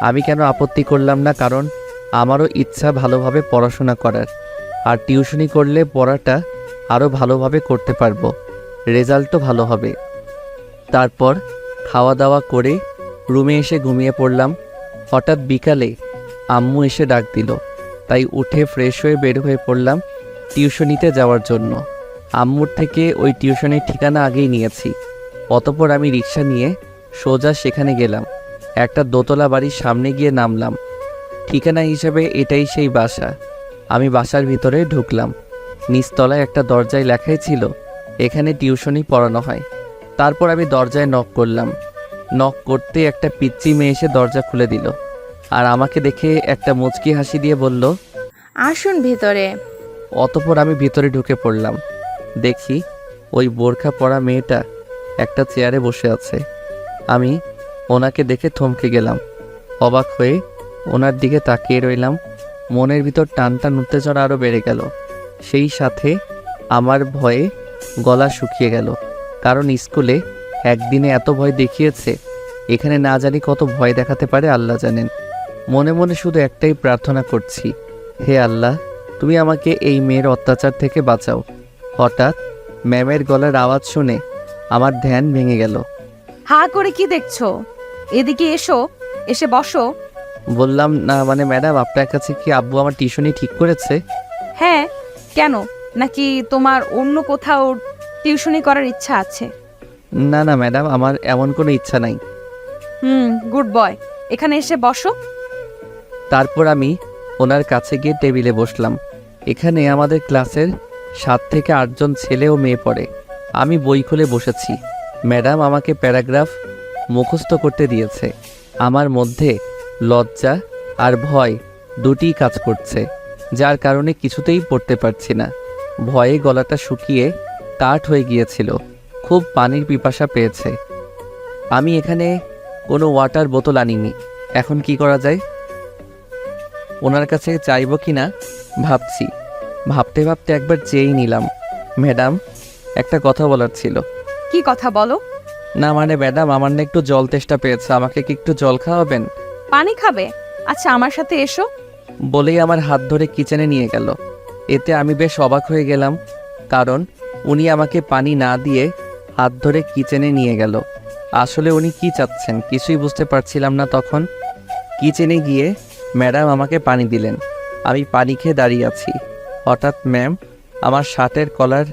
S1: আমি কেন আপত্তি করলাম না, কারণ আমারও ইচ্ছা ভালোভাবে পড়াশোনা করার। আর টিউশনি করলে পড়াটা আরও ভালোভাবে করতে পারবো, রেজাল্টও ভালো হবে। তারপর খাওয়া দাওয়া করে রুমে এসে ঘুমিয়ে পড়লাম। হঠাৎ বিকালে আম্মু এসে ডাক দিল, তাই উঠে ফ্রেশ হয়ে বের হয়ে পড়লাম টিউশনিতে যাওয়ার জন্য। আম্মুর থেকে ওই টিউশনের ঠিকানা আগেই নিয়েছি। অতঃপর আমি রিক্সা নিয়ে সোজা সেখানে গেলাম। একটা দোতলা বাড়ির সামনে গিয়ে নামলাম। ঠিকানা হিসেবে এটাই সেই বাসা। আমি বাসার ভিতরে ঢুকলাম। নিচতলায় একটা দরজায় লেখাই ছিল, এখানে টিউশনি পড়ানো হয়। তারপর আমি দরজায় নক করলাম। নক করতে একটা পিচ্চি মেয়ে এসে দরজা খুলে দিল, আর আমাকে দেখে একটা মুচকি হাসি দিয়ে বলল,
S4: আসুন ভিতরে।
S1: অতঃপর আমি ভিতরে ঢুকে পড়লাম। দেখি ওই বোরখা পরা মেয়েটা একটা চেয়ারে বসে আছে। আমি ওনাকে দেখে থমকে গেলাম। অবাক হয়ে ওনার দিকে তাকিয়ে রইলাম। মনের ভিতর টান উত্তেজনা আরও বেড়ে গেল। সেই সাথে আমার ভয়ে গলা শুকিয়ে গেল, কারণ স্কুলে একদিনে এত ভয় দেখিয়েছে, এখানে না জানি কত ভয় দেখাতে পারে আল্লাহ জানেন। মনে মনে শুধু একটাই প্রার্থনা করছি, হে আল্লাহ, তুমি আমাকে এই মেয়ের অত্যাচার থেকে বাঁচাও। হঠাৎ ম্যামের গলার আওয়াজ শুনে আমার ধ্যান ভেঙে গেল।
S5: হা করে কি দেখছো? এদিকে এসো, এসে বসো।
S1: বললাম, না মানে ম্যাডাম, আপনার কাছে কি আব্বু আমার টিউশনি ঠিক করেছে?
S5: হ্যাঁ, কেন? নাকি তোমার অন্য কোথাও টিউশনি করার ইচ্ছা আছে?
S1: না না ম্যাডাম, আমার এমন কোনো ইচ্ছা নাই।
S5: গুড বয়, এখানে এসে বসো।
S1: তারপর আমি ওনার কাছে গিয়ে টেবিলে বসলাম। এখানে আমাদের ক্লাসের 7 থেকে 8 জন ছেলে ও মেয়ে পড়ে। আমি বই খুলে বসেছি। ম্যাডাম আমাকে প্যারাগ্রাফ মুখস্থ করতে দিয়েছে। আমার মধ্যে লজ্জা আর ভয় দুটিই কাজ করছে, যার কারণে কিছুতেই পড়তে পারছি না। ভয়ে গলাটা শুকিয়ে কাঠ হয়ে গিয়েছিল। খুব পানির পিপাসা পেয়েছে। আমি এখানে কোনো ওয়াটার বোতল আনিনি। এখন কি করা যায়? ওনার কাছে চাইবো কি না ভাবছি। ভাবতে ভাবতে একবার চেয়েই নিলাম। ম্যাডাম, একটা কথা বলার ছিল।
S5: কি কথা বলো?
S1: না মানে ম্যাডাম, আমার না একটু জল তেষ্টা পেয়েছে, আমাকে কি একটু জল খাওয়াবেন?
S5: পানি খাবে? আচ্ছা, আমার সাথে এসো।
S1: বলেই আমার হাত ধরে কিচেনে নিয়ে গেল। এতে আমি বেশ অবাক হয়ে গেলাম, কারণ উনি আমাকে পানি না দিয়ে হাত ধরে কিচেনে নিয়ে গেল। আসলে উনি কি চাচ্ছেন কিছুই বুঝতে পারছিলাম না তখন। কিচেনে গিয়ে ম্যাডাম আমাকে পানি দিলেন। আমি পানি খেয়ে দাঁড়িয়ে আছি। হঠাৎ ম্যাম আমার শার্টের কলার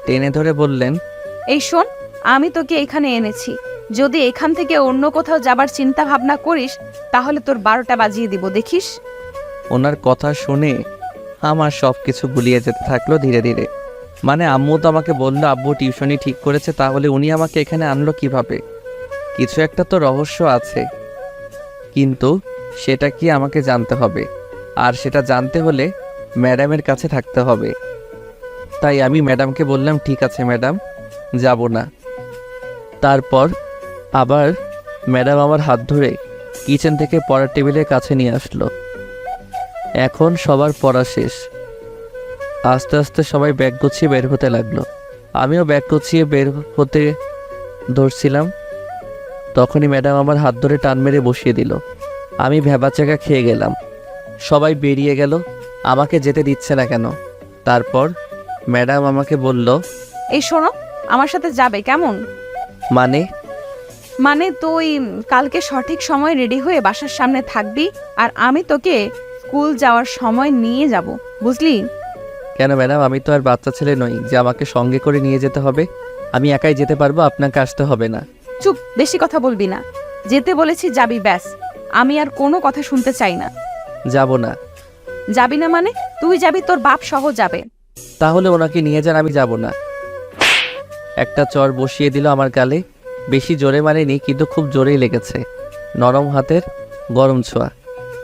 S1: টেনে ধরে বললেন,
S5: এই শোন, আমি তোকে এখানে এনেছি। যদি এখান থেকে অন্য কোথাও যাবার চিন্তা ভাবনা করিস, তাহলে তোর 12টা বাজিয়ে দিব, দেখিস।
S1: ওনার কথা শুনে আমার সব কিছু গুলিয়ে যেতে থাকলো ধীরে ধীরে। মানে আম্মু তো আমাকে বললো আব্বু টিউশনি ঠিক করেছে, তাহলে উনি আমাকে এখানে আনলো কিভাবে? কিছু একটা তো রহস্য আছে, কিন্তু সেটা কি আমাকে জানতে হবে। আর সেটা জানতে হলে ম্যাডামের কাছে থাকতে হবে। তাই আমি ম্যাডামকে বললাম, ঠিক আছে ম্যাডাম, যাব না। তারপর আবার ম্যাডাম আমার হাত ধরে কিচেন থেকে পড়ার টেবিলের কাছে নিয়ে আসলো। এখন সবার পড়া শেষ। আস্তে আস্তে সবাই ব্যাগ গুছিয়ে বের হতে লাগলো। আমিও ব্যাগ গুছিয়ে বের হতে ধরছিলাম, তখনই ম্যাডাম আমার হাত ধরে টান মেরে বসিয়ে দিল। আমি ভ্যাবাচাকা খেয়ে গেলাম। সবাই বেরিয়ে গেল, আমাকে যেতে দিচ্ছে না কেন। তারপর ম্যাডাম আমাকে বলল,
S5: এই শোনো, আমার সাথে যাবে কেমন? মানে তুই কালকে সঠিক সময় রেডি হয়ে বাসার সামনে থাকবি, আর আমি তোকে স্কুল যাওয়ার সময় নিয়ে যাব, বুঝলি?
S1: কেন ম্যাডাম, আমি তো আর বাচ্চা ছেলে নই যে আমাকে সঙ্গে করে নিয়ে যেতে হবে। আমি একাই যেতে পারবো, আপনাকে আসতে হবে না।
S5: চুপ, বেশি কথা বলবি না। যেতে বলেছি যাবি, ব্যাস। আমি আর কোনো কথা শুনতে চাই না।
S1: যাব না।
S5: যাবি না মানে? তুই যাবি, তোর বাপ সহ যাবে।
S1: তাহলে ওনাকে নিয়ে যান, আমি যাব না। একটা চর বসিয়ে দিল আমার গালে। বেশি জোরে মারেনি, কিন্তু খুব জোরেই লেগেছে। নরম হাতের গরম ছোঁয়া,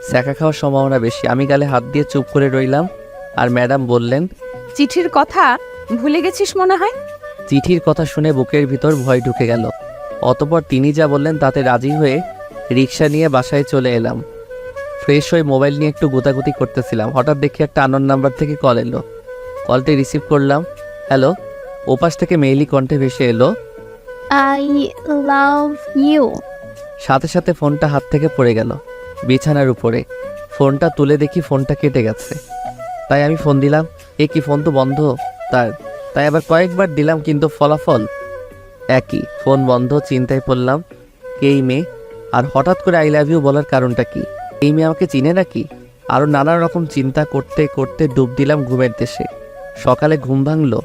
S1: স্যাকা খাওয়ার সম্ভাবনা বেশি। আমি গালে হাত দিয়ে চুপ করে রইলাম। আর ম্যাডাম বললেন,
S5: চিঠির কথা ভুলে গেছিস মনে হয়।
S1: চিঠির কথা শুনে বুকের ভিতর ভয় ঢুকে গেল। অতঃপর তিনি যা বললেন তাতে রাজি হয়ে রিক্সা নিয়ে বাসায় চলে এলাম। ফ্রেশ হয়ে মোবাইল নিয়ে একটু গোতাগুতি করতেছিলাম, হঠাৎ দেখি একটা আননোন নাম্বার থেকে কল এলো। কলটি রিসিভ করলাম। হ্যালো। ওপাশ থেকে মেইলি কণ্ঠে ভেসে এলো,
S8: I love you.
S1: সাথে সাথে ফোনটা হাত থেকে পড়ে গেল বিছানার উপরে। ফোনটা তুলে দেখি ফোনটা কেটে গেছে। তাই আমি ফোন দিলাম। এ কি, ফোন তো বন্ধ তাই আবার কয়েকবার দিলাম, কিন্তু ফলাফল একই, ফোন বন্ধ। চিন্তায় পড়লাম, কে এই মেয়ে, আর হঠাৎ করে আই লাভ ইউ বলার কারণটা কি? এই মেয়ে আমাকে চিনে নাকি? আরও নানা রকম চিন্তা করতে করতে ডুব দিলাম ঘুমের দেশে। সকালে ঘুম ভাঙলো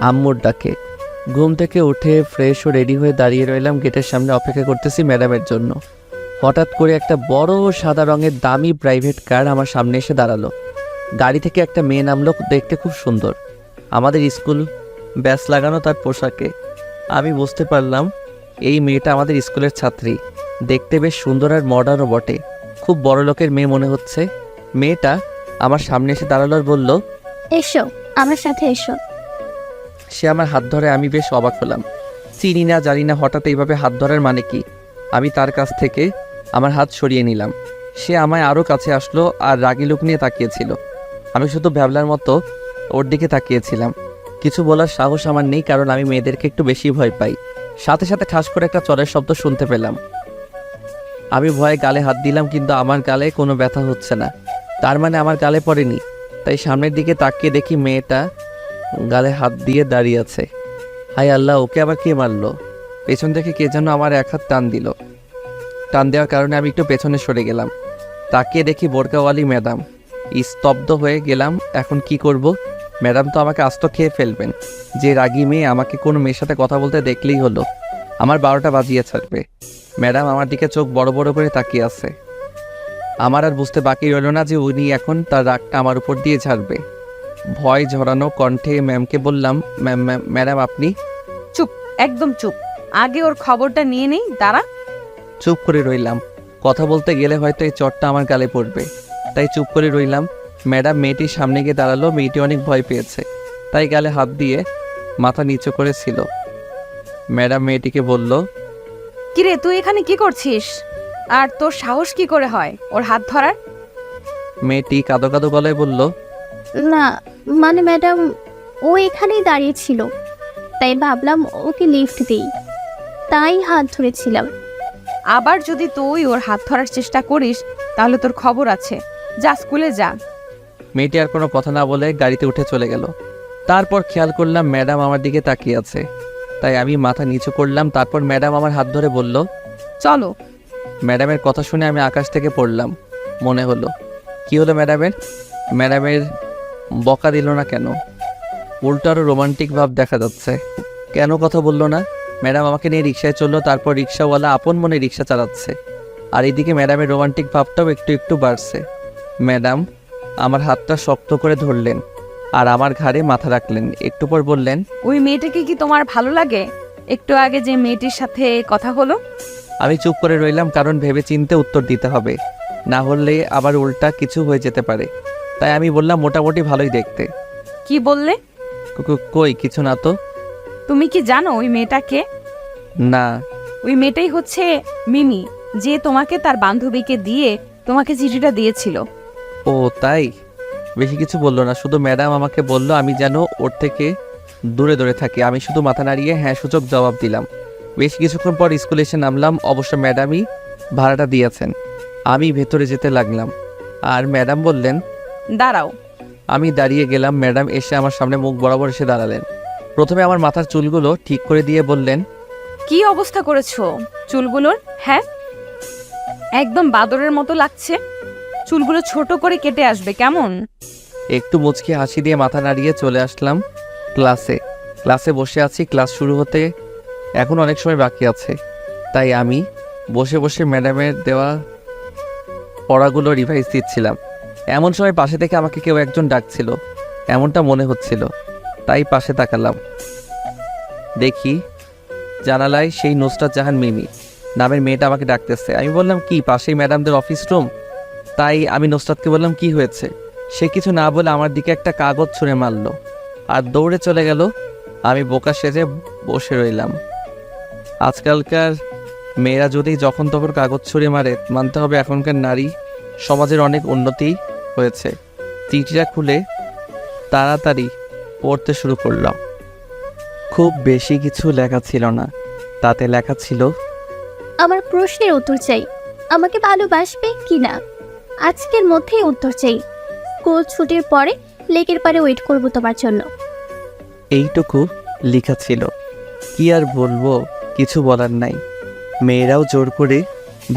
S1: আম্মুর ডাকে। ঘুম থেকে উঠে ফ্রেশ ও রেডি হয়ে দাঁড়িয়ে রইলাম গেটের সামনে, অপেক্ষা করতেছি ম্যাডামের জন্য। হঠাৎ করে একটা বড় সাদা রঙের দামি প্রাইভেট কার আমার সামনে এসে দাঁড়ালো। গাড়ি থেকে একটা মেয়ে নামলো, দেখতে খুব সুন্দর, আমাদের স্কুল ব্যাচ লাগানো তার পোশাকে। আমি বুঝতে পারলাম এই মেয়েটা আমাদের স্কুলের ছাত্রী। দেখতে বেশ সুন্দর আর মডার্নও বটে। খুব বড় লোকের মেয়ে মনে হচ্ছে। মেয়েটা আমার সামনে এসে দাঁড়ালো আর বলল,
S8: এসো, আমার সাথে এসো।
S1: সে আমার হাত ধরে। আমি বেশ অবাক হলাম। চিনি না জানি না, হঠাৎ এইভাবে হাত ধরার মানে কি? আমি তার কাছ থেকে আমার হাত সরিয়ে নিলাম। সে আমায় আরও কাছে আসলো আর রাগি লুক নিয়ে তাকিয়েছিল। আমি শুধু ভ্যাবলার মতো ওর দিকে তাকিয়েছিলাম। কিছু বলার সাহস আমার নেই, কারণ আমি মেয়েদেরকে একটু বেশি ভয় পাই। সাথে সাথে ঠাস করে একটা চরের শব্দ শুনতে পেলাম। আমি ভয়ে গালে হাত দিলাম, কিন্তু আমার গালে কোনো ব্যথা হচ্ছে না। তার মানে আমার গালে পড়েনি। তাই সামনের দিকে তাকিয়ে দেখি মেয়েটা গালে হাত দিয়ে দাঁড়িয়ে আছে। হাই আল্লাহ, ওকে আবার কে মারলো? পেছন থেকে কে যেন আমার এক হাত টান দিল। টান দেওয়ার কারণে আমি একটু পেছনে সরে গেলাম। তাকিয়ে দেখি বোরকাওয়ালি ম্যাডাম। স্তব্ধ হয়ে গেলাম। এখন কি করব? ম্যাডাম তো আমাকে আস্ত খেয়ে ফেলবেন। যে রাগী মেয়ে, আমাকে কোনো মেয়ের সাথে কথা বলতে দেখলেই হলো আমার 12টা বাজিয়ে ছাড়বে। ম্যাডাম আমার দিকে চোখ বড় বড় করে তাকিয়ে আছে। আমার আর বুঝতে বাকি রইল না যে উনি এখন তার রাগটা আমার উপর দিয়ে ঝাড়বে। ভয় ঝরানো কণ্ঠে ম্যামকে বললাম, ম্যাডাম আপনি?
S5: চুপ, একদম চুপ। আগে ওর খবরটা নিয়ে নেই, দাঁড়া।
S1: চুপ করে রইলাম। কথা বলতে গেলে হয়তো এই চটটা আমার গালে পড়বে, তাই চুপ করে রইলাম। ম্যাডাম মেয়েটির সামনে গিয়ে দাঁড়ালো। মেয়েটি অনেক ভয় পেয়েছে, তাই গালে হাত দিয়ে মাথা নিচু করেছিল। ম্যাডাম মেয়েটিকে বলল,
S5: কিরে, তুই এখানে কি করছিস? আর তোর সাহস কি করে হয় ওর হাত ধরার?
S1: মেয়েটি কাঁদো কাঁদো গলায় বলল,
S8: না মানে ম্যাডাম, ও এখানেই দাঁড়িয়ে ছিল, তাই ভাবলাম ওকে লিফট দিই, তাই হাত ধরেছিলাম।
S5: আবার যদি তুই ওর হাত ধরার চেষ্টা করিস তাহলে তোর খবর আছে। যা, স্কুলে যা।
S1: মেয়েটি আর কোনো কথা না বলে গাড়িতে উঠে চলে গেল। তারপর খেয়াল করলাম ম্যাডাম আমার দিকে তাকিয়ে আছে, তাই আমি মাথা নিচু করলাম। তারপর ম্যাডাম আমার হাত ধরে বলল,
S5: চলো।
S1: ম্যাডামের কথা শুনে আমি আকাশ থেকে পড়লাম মনে হলো। কি হলো ম্যাডামের বকা দিল না কেন? উল্টো আরও রোমান্টিক ভাব দেখা যাচ্ছে। কেন কথা বললো না? ম্যাডাম আমাকে নিয়ে রিক্সায় চললো। তারপর রিক্সাওয়ালা আপন মনে রিক্সা চালাচ্ছে, আর এদিকে ম্যাডামের রোমান্টিক ভাবটাও একটু একটু বাড়ছে। ম্যাডাম আমার হাতটা শক্ত করে ধরলেন আর আমার ঘাড়ে মাথা রাখলেন। একটু পর বললেন,
S5: ওই মেয়েটাকে কি তোমার ভালো লাগে? একটু আগে যে মেয়েটির সাথে কথা হলো?
S1: আমি চুপ করে রইলাম, কারণ ভেবে চিন্তে উত্তর দিতে হবে, না হলে আবার উল্টা কিছু হয়ে যেতে পারে। তাই আমি বললাম, মোটামুটি ভালোই দেখতে।
S5: কি বললে?
S1: কই কিছু না তো।
S5: তুমি কি জানো ওই মেয়েটাকে?
S1: না।
S5: ওই মেয়েটাই হচ্ছে মিমি, যে তোমাকে তার বান্ধবীকে দিয়ে তোমাকে চিঠিটা দিয়েছিল।
S1: ও তাই? বেশি কিছু বললো না, শুধু ম্যাডাম আমাকে বলল আমি যেন ওর থেকে দূরে দূরে থাকি। আমি শুধু মাথা নাড়িয়ে হ্যাঁ সূচক জবাব দিলাম। বেশ কিছুক্ষণ পর স্কুলে এসে নামলাম। অবশ্য ম্যাডামই ভাড়াটা দিয়েছেন। আমি ভেতরে যেতে লাগলাম আর ম্যাডাম বললেন,
S5: দাঁড়াও।
S1: আমি দাঁড়িয়ে গেলাম। ম্যাডাম এসে আমার সামনে মুখ বরাবর এসে দাঁড়ালেন। প্রথমে আমার মাথার চুলগুলো ঠিক করে দিয়ে বললেন,
S5: কি অবস্থা করেছো চুলগুলোর? হ্যাঁ, একদম বাদরের মতো লাগছে। চুলগুলো ছোট করে কেটে আসবে কেমন?
S1: একটু মুচকি হাসি দিয়ে মাথা নাড়িয়ে চলে আসলাম ক্লাসে বসে আছি। ক্লাস শুরু হতে এখন অনেক সময় বাকি আছে, তাই আমি বসে বসে ম্যাডামের দেওয়া পড়াগুলো রিভাইজ দিচ্ছিলাম। এমন সময় পাশে থেকে আমাকে কেউ একজন ডাকছিল, এমনটা মনে হচ্ছিল, তাই পাশে তাকালাম। দেখি জানালায় সেই নুসরাত জাহান মিমি নামের মেয়েটা আমাকে ডাকতেছে। আমি বললাম কি, পাশেই ম্যাডামদের অফিস রুম। তাই আমি নুসরাতকে বললাম কি হয়েছে। সে কিছু না বলে আমার দিকে একটা কাগজ ছুঁড়ে মারল আর দৌড়ে চলে গেল। আমি বোকা সেজে বসে রইলাম। আজকালকার মেয়েরা যদি যখন তখন কাগজ ছুঁড়ে মারে, মানতে হবে এখনকার নারী সমাজের অনেক উন্নতি হয়েছে। চিঠিটা খুলে তাড়াতাড়ি পড়তে শুরু করলাম। খুব বেশি কিছু লেখা ছিল না, তাতে লেখা ছিল,
S8: আমার প্রশ্নের উত্তর চাই, আমাকে ভালোবাসবে কি না আজকের মধ্যেই উত্তর চাই। স্কুল ছুটির পরে লেকের পাড়ে ওয়েট করব তোমার জন্য।
S1: এইটুকু লেখা ছিল। কি আর বলবো, কিছু বলার নাই। মেয়েরাও জোর করে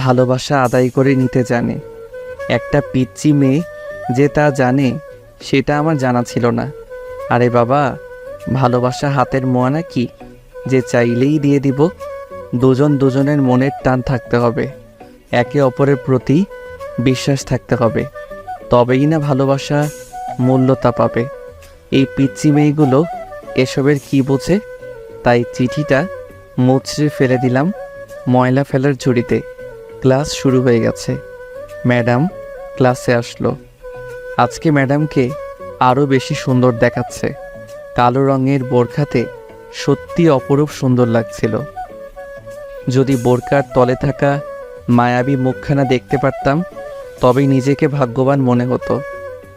S1: ভালোবাসা আদায় করে নিতে জানে। একটা পিচ্চি মেয়ে যে তা জানে সেটা আমার জানা ছিল না। আরে বাবা, ভালোবাসা হাতের মোয়া নাকি যে চাইলেই দিয়ে দিব? দুজন দুজনের মনের টান থাকতে হবে, একে অপরের প্রতি বিশ্বাস থাকতে হবে, তবেই না ভালোবাসা মূল্যতা পাবে। এই পিচ্চি মেয়েগুলো এসবের কি বোঝে? তাই চিঠিটা মুচড়ে ফেলে দিলাম ময়লা ফেলার ঝুড়িতে। ক্লাস শুরু হয়ে গেছে। ম্যাডাম ক্লাসে আসলো। আজকে ম্যাডামকে আরও বেশি সুন্দর দেখাচ্ছে। কালো রঙের বোরখাতে সত্যি অপরূপ সুন্দর লাগছিল। যদি বোরকার তলে থাকা মায়াবী মুখখানা দেখতে পারতাম তবেই নিজেকে ভাগ্যবান মনে হতো,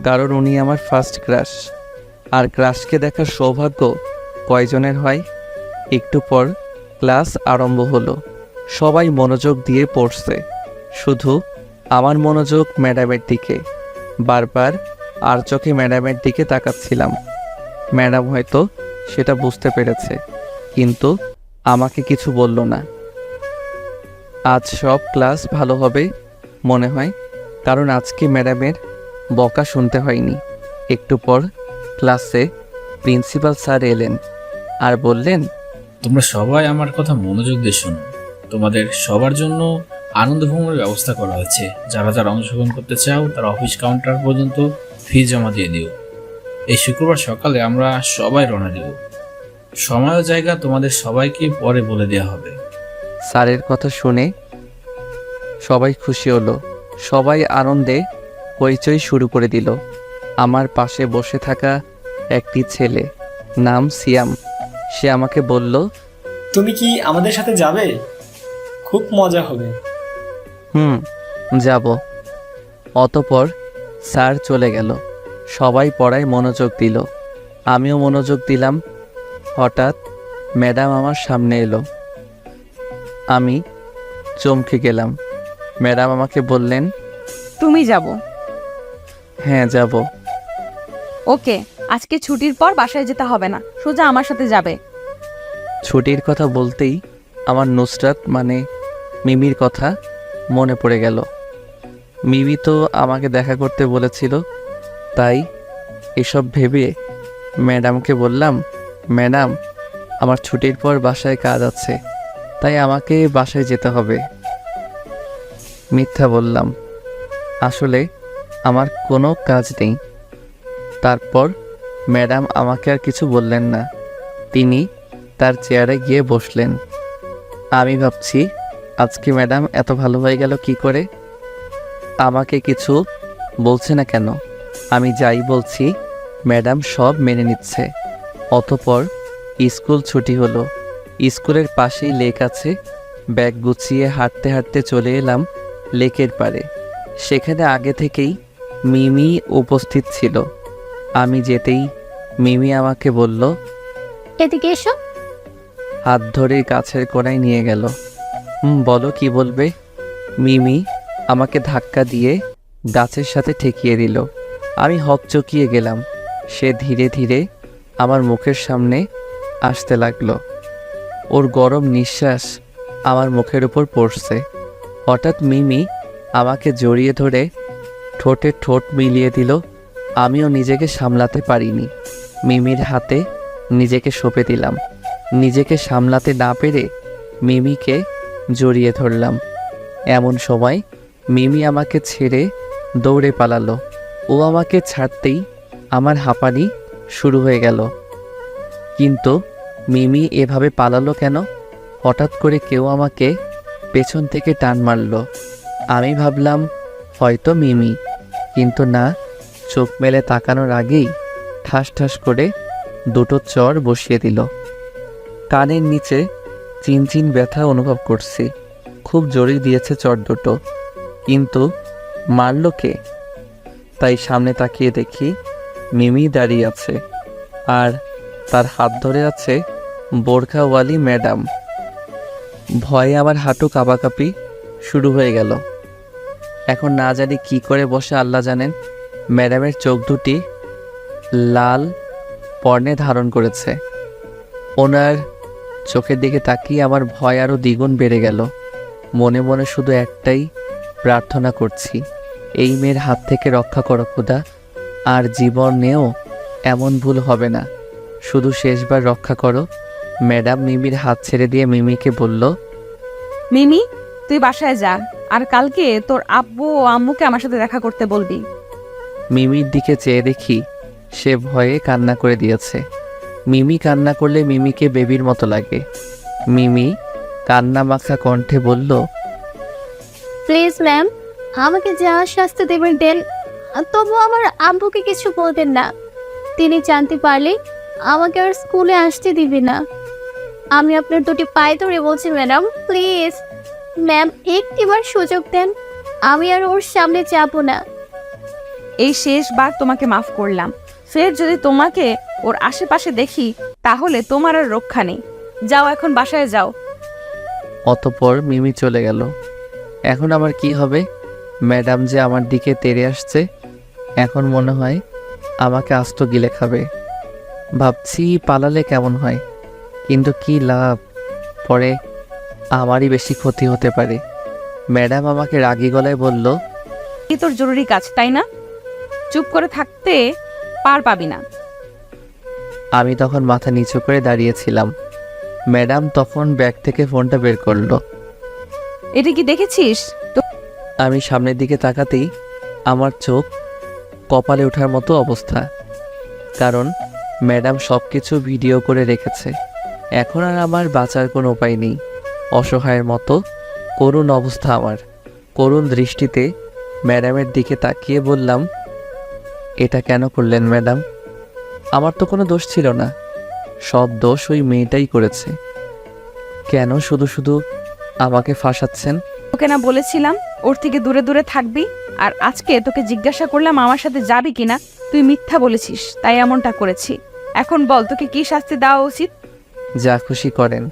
S1: কারণ উনি আমার ফার্স্ট ক্রাশ। আর ক্রাশকে দেখার সৌভাগ্য কয়জনের হয়? একটু পর ক্লাস আরম্ভ হলো। সবাই মনোযোগ দিয়ে পড়ছে, শুধু আমার মনোযোগ ম্যাডামের দিকে। বারবার আর চোখে ম্যাডামের দিকে তাকাচ্ছিলাম। ম্যাডাম হয়তো সেটা বুঝতে পেরেছে, কিন্তু আমাকে কিছু বলল না। আজ সব ক্লাস ভালো হবে মনে হয়, কারণ আজকে ম্যাডামের বকা শুনতে হয়নি। একটু পর ক্লাসে প্রিন্সিপাল স্যার এলেন আর বললেন,
S2: তোমরা সবাই আমার কথা মনোযোগ দিয়ে শোনো। তোমাদের সবার জন্য আনন্দ ভ্রমণের ব্যবস্থা করা হয়েছে। যারা যারা অংশগ্রহণ করতে চাও তারা অফিস কাউন্টার পর্যন্ত ফি জমা দিয়ে দিও। এই শুক্রবার সকালে আমরা সবাই রওনা দিব। সময় ও জায়গা তোমাদের সবাইকে পরে বলে দেওয়া হবে।
S1: স্যারের কথা শুনে সবাই খুশি হলো। সবাই আনন্দে হইচই শুরু করে দিল। আমার পাশে বসে থাকা একটি ছেলে, নাম সিয়াম, সে আমাকে বলল,
S9: তুমি কি আমাদের সাথে যাবে? খুব মজা হবে।
S1: যাব। অতপর স্যার চলে গেল। সবাই পড়ায় মনোযোগ দিল, আমিও মনোযোগ দিলাম। হঠাৎ ম্যাডাম আমার সামনে এলো। আমি চমকে গেলাম। ম্যাডাম আমাকে বললেন,
S5: তুমি যাব?
S1: হ্যাঁ যাব।
S5: ওকে, আজকে ছুটির পর বাসায় যেতে হবে না, সোজা আমার সাথে যাবে।
S1: ছুটির কথা বলতেই আমার নুসরাত মানে মিমির কথা মনে পড়ে গেল। মিমি তো আমাকে দেখা করতে বলেছিল, তাই এসব ভেবে ম্যাডামকে বললাম, ম্যাডাম আমার ছুটির পর বাসায় কাজ আছে, তাই আমাকে বাসায় যেতে হবে। মিথ্যা বললাম, আসলে আমার কোনো কাজ নেই। তারপর ম্যাডাম আমাকে আর কিছু বললেন না, তিনি তার চেয়ারে গিয়ে বসলেন। আমি ভাবছি আজকে ম্যাডাম এত ভালো হয়ে গেল কি করে? আমাকে কিছু বলছে না কেন? আমি যাই বলছি ম্যাডাম সব মেনে নিচ্ছে। অতপর স্কুল ছুটি হলো। স্কুলের পাশেই লেক আছে। ব্যাগ গুছিয়ে হাঁটতে হাঁটতে চলে এলাম লেকের পাড়ে। সেখানে আগে থেকেই মিমি উপস্থিত ছিল। আমি যেতেই মিমি আমাকে বলল,
S8: এদিকে এসো।
S1: হাত ধরে গাছের কোণায় নিয়ে গেল। বলো কি বলবে? মিমি আমাকে ধাক্কা দিয়ে গাছের সাথে ঠেকিয়ে দিল। আমি হকচকিয়ে গেলাম। সে ধীরে ধীরে আমার মুখের সামনে আসতে লাগলো। ওর গরম নিঃশ্বাস আমার মুখের উপর পড়ছে। হঠাৎ মিমি আমাকে জড়িয়ে ধরে ঠোঁটে ঠোঁট মিলিয়ে দিল। আমিও নিজেকে সামলাতে পারিনি। মিমির হাতে নিজেকে সঁপে দিলাম। নিজেকে সামলাতে না পেরে মিমিকে জড়িয়ে ধরলাম। এমন সময় মিমি আমাকে ছেড়ে দৌড়ে পালালো। ও আমাকে ছাড়তেই আমার হাঁপানি শুরু হয়ে গেল। কিন্তু মিমি এভাবে পালালো কেন? হঠাৎ করে কেউ আমাকে পেছন থেকে টান মারলো। আমি ভাবলাম হয়তো মিমি, কিন্তু না, চোখ মেলে তাকানোর আগেই ঠাস ঠাস করে দুটো চড় বসিয়ে দিল। কানের নিচে চিনচিন ব্যথা অনুভব করছি। খুব জোরে দিয়েছে চড় দুটো, কিন্তু মারলো কে? তাই সামনে তাকিয়ে দেখি মিমি দাঁড়িয়ে আছে, আর তার হাত ধরে আছে বোরখাওয়ালি ম্যাডাম। ভয়ে আমার হাঁটু কাঁপাকাঁপি শুরু হয়ে গেল। এখন না জানি কি করে বসে আল্লাহ জানেন। ম্যাডামের চোখ দুটি লাল পর্ণে ধারণ করেছে। ওনার চোখের দিকে তাকিয়ে আমার ভয় আরও দ্বিগুণ বেড়ে গেল। মনে মনে শুধু একটাই প্রার্থনা করছি, এই মেয়ের হাত থেকে রক্ষা করো খোদা, আর জীবনেও এমন ভুল হবে না, শুধু শেষবার রক্ষা করো। ম্যাডাম মিমির হাত ছেড়ে দিয়ে মিমিকে বলল,
S5: মিমি, তুই বাসায় যা, আর কালকে তোর আব্বু ও আম্মুকে আমার সাথে দেখা করতে বলবি।
S1: মিমির দিকে চেয়ে দেখি সে ভয়ে কান্না করে দিয়েছে। মিমি কান্না করলে মিমিকে বেবির মতো লাগে। মিমি কান্না মাখা কণ্ঠে বলল,
S8: প্লিজ ম্যাম, আমাকে যা শাস্তি দেবেন দেন, তবু আমার আব্বুকে কিছু বলবেন না। তিনি জানতে পারলে আমাকে আর স্কুলে আসতে দিবে না। আমি আপনার দুটি পায়ে ধরে বলছি ম্যাডাম, প্লিজ ম্যাম, একটিবার সুযোগ দেন, আমি আর ওর সামনে যাব না।
S5: এই শেষবার তোমাকে মাফ করলাম। ফের যদি তোমাকে ওর আশেপাশে দেখি তাহলে তোমার আর রক্ষা নেই। যাও, এখন বাসায় যাও।
S1: অতঃপর মিমি চলে গেল। এখন আমার কি হবে? ম্যাডাম যে আমার দিকে তেড়ে আসছে, এখন মনে হয় আমাকে আস্ত গিলে খাবে। ভাবছি পালালে কেমন হয়, কিন্তু কি লাভ, পরে আমারই বেশি ক্ষতি হতে পারে। ম্যাডাম আমাকে রাগী গলায় বলল,
S5: কি তোর জরুরি কাজ, তাই না? চুপ করে থাকতে পার পাবি না।
S1: আমি তখন মাথা নিচু করে দাঁড়িয়েছিলাম। ম্যাডাম তখন ব্যাগ থেকে ফোনটা বের করলো।
S5: এটা কি দেখেছিস?
S1: আমি সামনের দিকে তাকাতেই আমার চোখ কপালে ওঠার মতো অবস্থা, কারণ ম্যাডাম সব কিছু ভিডিও করে রেখেছে। এখন আর আমার বাঁচার কোনো উপায় নেই। অসহায়ের মতো করুণ অবস্থা আমার। করুণ দৃষ্টিতে ম্যাডামের দিকে তাকিয়ে বললাম, এটা কেন করলেন ম্যাডাম? আমার তো কোনো দোষ ছিল না, সব দোষ ওই মেয়েটাই করেছে। কেন শুধু শুধু আমাকে ফাঁসাচ্ছেন?
S5: তোকে না বলেছিলাম ওর থেকে দূরে দূরে থাকবি? আর আজকে তোকে জিজ্ঞাসা করলাম আমার সাথে যাবি কিনা, তুই মিথ্যা বলেছিস, তাই এমনটা করেছি। এখন বল, তোকে কি শাস্তি দেওয়া উচিত?
S1: যা খুশি করেন।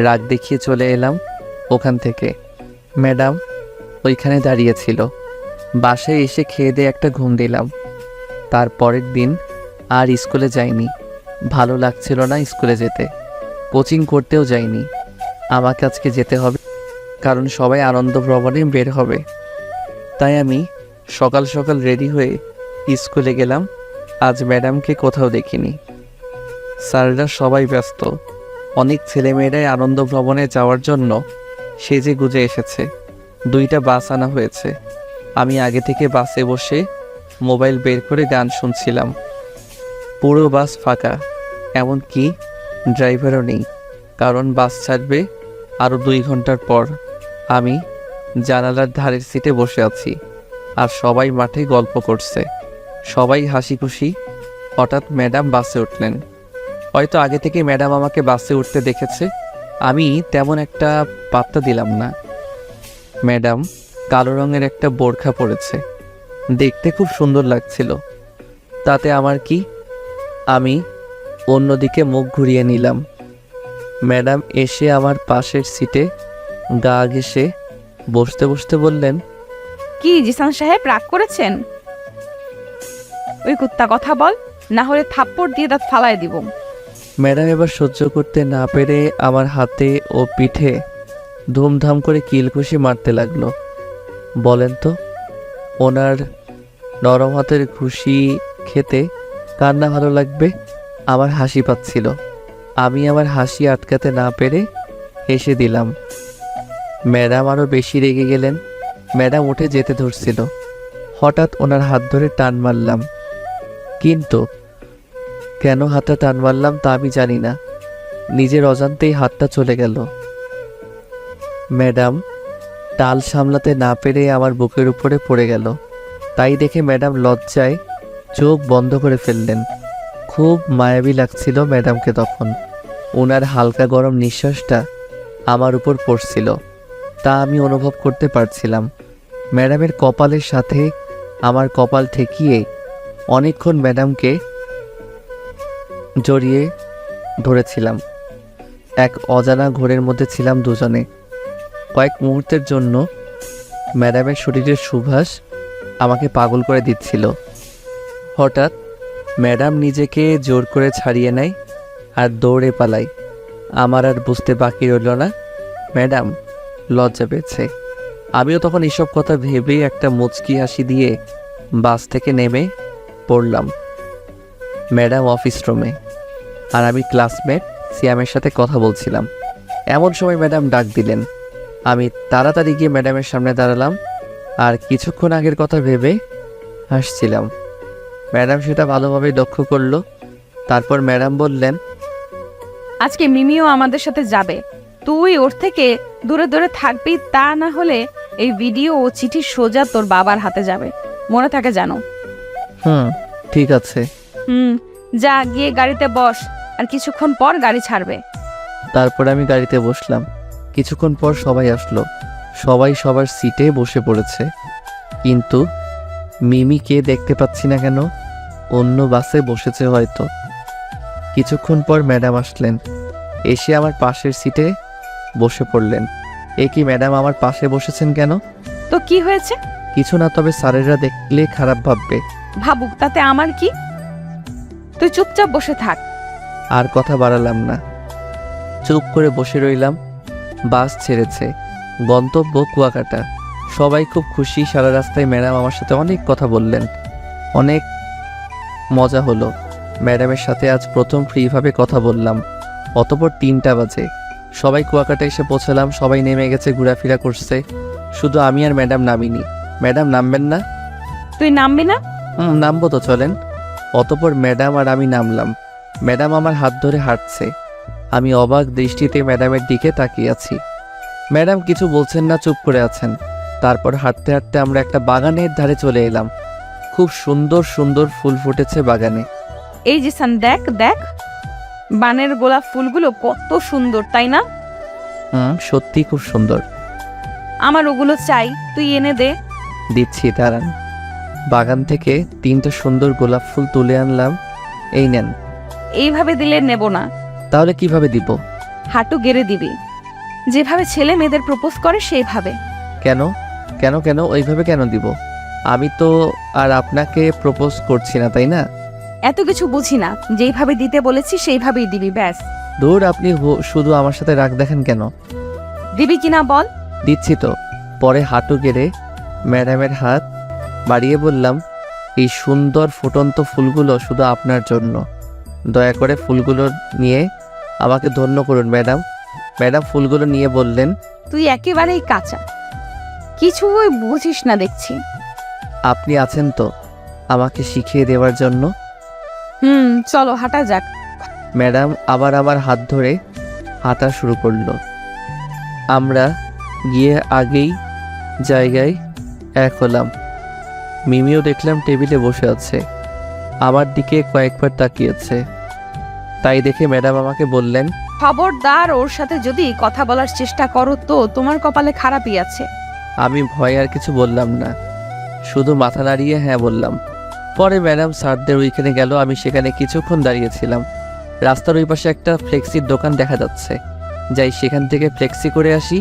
S1: রাগ দেখিয়ে চলে এলাম ওখান থেকে। ম্যাডাম ওইখানে দাঁড়িয়েছিল। বাসায় এসে খেয়ে দিয়ে একটা ঘুম দিলাম। তার পরের দিন আর স্কুলে যাইনি। ভালো লাগছিল না স্কুলে যেতে। কোচিং করতেও যাইনি। আমাকে আজকে যেতে হবে, কারণ সবাই আনন্দ ভ্রমণে বের হবে। তাই আমি সকাল সকাল রেডি হয়ে স্কুলে গেলাম। আজ ম্যাডামকে কোথাও দেখিনি। স্যাররা সবাই ব্যস্ত। অনেক ছেলেমেয়েরাই আনন্দ ভ্রমণে যাওয়ার জন্য সেজে গুজে এসেছে। 2টা বাস আনা হয়েছে। আমি আগে থেকে বাসে বসে মোবাইল বের করে গান শুনছিলাম। পুরো বাস ফাঁকা, এমনকি ড্রাইভারও নেই, কারণ বাস ছাড়বে আরও 2 ঘন্টার পর। আমি জানালার ধারের সিটে বসে আছি, আর সবাই মাঠে গল্প করছে, সবাই হাসি খুশি। হঠাৎ ম্যাডাম বাসে উঠলেন। হয়তো আগে থেকে ম্যাডাম আমাকে বাসে উঠতে দেখেছে, আমি তেমন একটা পাত্তা দিলাম না। ম্যাডাম কালো রঙের একটা বোরখা পরেছে, দেখতে খুব সুন্দর লাগছিল। তাতে আমার কি? আমি অন্যদিকে মুখ ঘুরিয়ে নিলাম। ম্যাডাম এসে আমার পাশের সিটে গা ঘেঁষে বসতে বসতে বললেন,
S5: কি জিসান সাহেব রাগ করেছেন? ওই কুত্তা কথা বল, না হলে থাপ্পড় দিয়ে দাঁত ফালায় দিব।
S1: ম্যাডাম এবার সহ্য করতে না পেরে আমার হাতে ও পিঠে ধুমধাম করে কিলঘুষি মারতে লাগলো। বলেন তো, ওনার নরম হাতের ঘুষি খেতে কার না ভালো লাগবে? আমার হাসি পাচ্ছিল। আমি আমার হাসি আটকাতে না পেরে হেসে দিলাম। ম্যাডাম আরও বেশি রেগে গেলেন। ম্যাডাম উঠে যেতে ধরছিল। হঠাৎ ওনার হাত ধরে টান মারলাম, কিন্তু কেন হাতটা টান মারলাম তা আমি জানি না, নিজের অজান্তেই হাতটা চলে গেল। ম্যাডাম টাল সামলাতে না পেরে আমার বুকের উপরে পড়ে গেল। তাই দেখে ম্যাডাম লজ্জায় চোখ বন্ধ করে ফেললেন। খুব মায়াবী লাগছিল ম্যাডামকে তখন। ওনার হালকা গরম নিঃশ্বাসটা আমার উপর পড়ছিল, তা আমি অনুভব করতে পারছিলাম। ম্যাডামের কপালের সাথে আমার কপাল ঠেকিয়ে অনেকক্ষণ ম্যাডামকে জড়িয়ে ধরেছিলাম। এক অজানা ঘোরের মধ্যে ছিলাম দুজনে। কয়েক মুহূর্তের জন্য ম্যাডামের শরীরের সুবাস আমাকে পাগল করে দিচ্ছিল। হঠাৎ ম্যাডাম নিজেকে জোর করে ছাড়িয়ে নেয় আর দৌড়ে পালায়। আমার আর বুঝতে বাকি রইল না ম্যাডাম লজ্জা পেয়েছে। আমিও তখন এসব কথা ভেবেই একটা মুচকি হাসি দিয়ে বাস থেকে নেমে পড়লাম ম্যাডাম অফিস রুমে, আর আমি ক্লাসমেট সিয়ামের সাথে কথা বলছিলাম। এমন সময় ম্যাডাম ডাক দিলেন। আমি তাড়াতাড়ি গিয়ে ম্যাডামের সামনে দাঁড়ালাম আর কিছুক্ষণ আগের কথা ভেবে হাসছিলাম। ম্যাডাম সেটা ভালোভাবে লক্ষ্য করলো। তারপর ম্যাডাম বললেন,
S5: আজকে মিমিও আমাদের সাথে যাবে, তুই ওর থেকে দূরে দূরে থাকবি, তা না হলে এই ভিডিও ও চিঠি সোজা তোর বাবার হাতে যাবে, মনে থাকে জানো।
S1: ঠিক আছে।
S5: যা গিয়ে গাড়িতে বস, আর কিছুক্ষণ পর গাড়ি ছাড়বে।
S1: তারপর আমি গাড়িতে বসলাম। কিছুক্ষণ পর সবাই আসলো। সবাই সবার সিটে বসে পড়েছে, কিন্তু মিমিকে দেখতে পাচ্ছি না কেন? অন্য বাসে বসেছে হয়তো। কিছুক্ষণ পর ম্যাডাম আসলেন, এসে আমার পাশের সিটে বসে পড়লেন। এ কি ম্যাডাম আমার পাশে বসেছেন কেন?
S5: তো কি হয়েছে?
S1: কিছু না, তবে স্যারেরা দেখলে খারাপ ভাববে।
S5: ভাবুক, তাতে আমার কি? তুই চুপচাপ বসে থাক।
S1: আর কথা বাড়ালাম না, চুপ করে বসে রইলাম। বাস ছেড়েছে, গন্তব্য কুয়াকাটা। সবাই খুব খুশি। সারা রাস্তায় ম্যাডাম আমার সাথে অনেক কথা বললেন, অনেক মজা হলো। ম্যাডামের সাথে আজ প্রথম ফ্রিভাবে কথা বললাম। অতঃপর 3টা বাজে সবাই কুয়াকাটা এসে পৌঁছালাম। সবাই নেমে গেছে, ঘোরাফেরা করছে, শুধু আমি আর ম্যাডাম নামিনি। ম্যাডাম নামবেন না?
S5: তুই নামবি না?
S1: নামবো তো, চলেন। অতঃপর ম্যাডাম আর আমি নামলাম। ম্যাডাম আমার হাত ধরে হাঁটছে। আমি অবাক দৃষ্টিতে ম্যাডামের দিকে তাকিয়ে আছি। ম্যাডাম কিছু বলছেন না, চুপ করে আছেন। তারপর হাঁটতে হাঁটতে আমরা একটা বাগানের ধারে চলে এলাম। খুব সুন্দর সুন্দর ফুল ফুটেছে বাগানে।
S5: এই যে সান, দেখ দেখ, বানের গোলাপ ফুলগুলো কত সুন্দর, তাই না?
S1: সত্যি খুব সুন্দর।
S5: আমার ওগুলো চাই, তুই এনে দে।
S1: দিচ্ছি, দাঁড়ান। বাগান থেকে 3টা সুন্দর গোলাপ ফুল তুলে আনলাম। এই নেন।
S5: এইভাবে দিলে নেব না।
S1: তাহলে কিভাবে দিব?
S5: হাঁটু গেড়ে দিবি, যেভাবে ছেলে মেয়েদের প্রপোজ করে সেইভাবে।
S1: কেন কেন কেন ওইভাবে কেন দিব? আমি তো আর আপনাকে প্রপোজ করছি না, তাই না?
S5: এত কিছু বুঝি না, যেইভাবে দিতে বলেছি সেইভাবেই দিবি, ব্যাস।
S1: দূর, আপনি শুধু আমার সাথে রাগ দেখেন কেন?
S5: দিবি কিনা বল।
S1: দিচ্ছি তো। পরে হাঁটু গেড়ে ম্যাডামের হাত বাড়িয়ে বললাম, এই সুন্দর ফুটন্ত ফুলগুলো শুধু আপনার জন্য। দয়া করে ফুলগুলো নিয়ে আমাকে ধন্য করুন ম্যাডাম। ম্যাডাম ফুলগুলো নিয়ে বললেন,
S5: তুই একেবারেই কাঁচা, কিছুই বুঝিস না দেখছি।
S1: আপনি আছেন তো আমাকে শিখিয়ে দেওয়ার জন্য।
S5: চলো হাঁটা যাক।
S1: ম্যাডাম আবার আমার হাত ধরে হাঁটা শুরু করলো। আমরা গিয়ে আগেই জায়গায় এক হলাম। মিমিও দেখলাম টেবিলে বসে আছে, আমার দিকে কয়েকবার তাকিয়েছে। তাই দেখে ম্যাডাম আমাকে বললেন,
S5: খবরদার, ওর সাথে যদি কথা বলার চেষ্টা করো তো তোমার কপালে খারাপই আছে।
S1: আমি ভয় আর কিছু বললাম না, শুধু মাথা নাড়িয়ে হ্যাঁ বললাম। পরে ম্যাডাম স্যারদের ওইখানে গেল, আমি সেখানে কিছুক্ষণ দাঁড়িয়েছিলাম। রাস্তার ওই পাশে একটা ফ্লেক্সির দোকান দেখা যাচ্ছে, যাই সেখান থেকে ফ্লেক্সি করে আসি।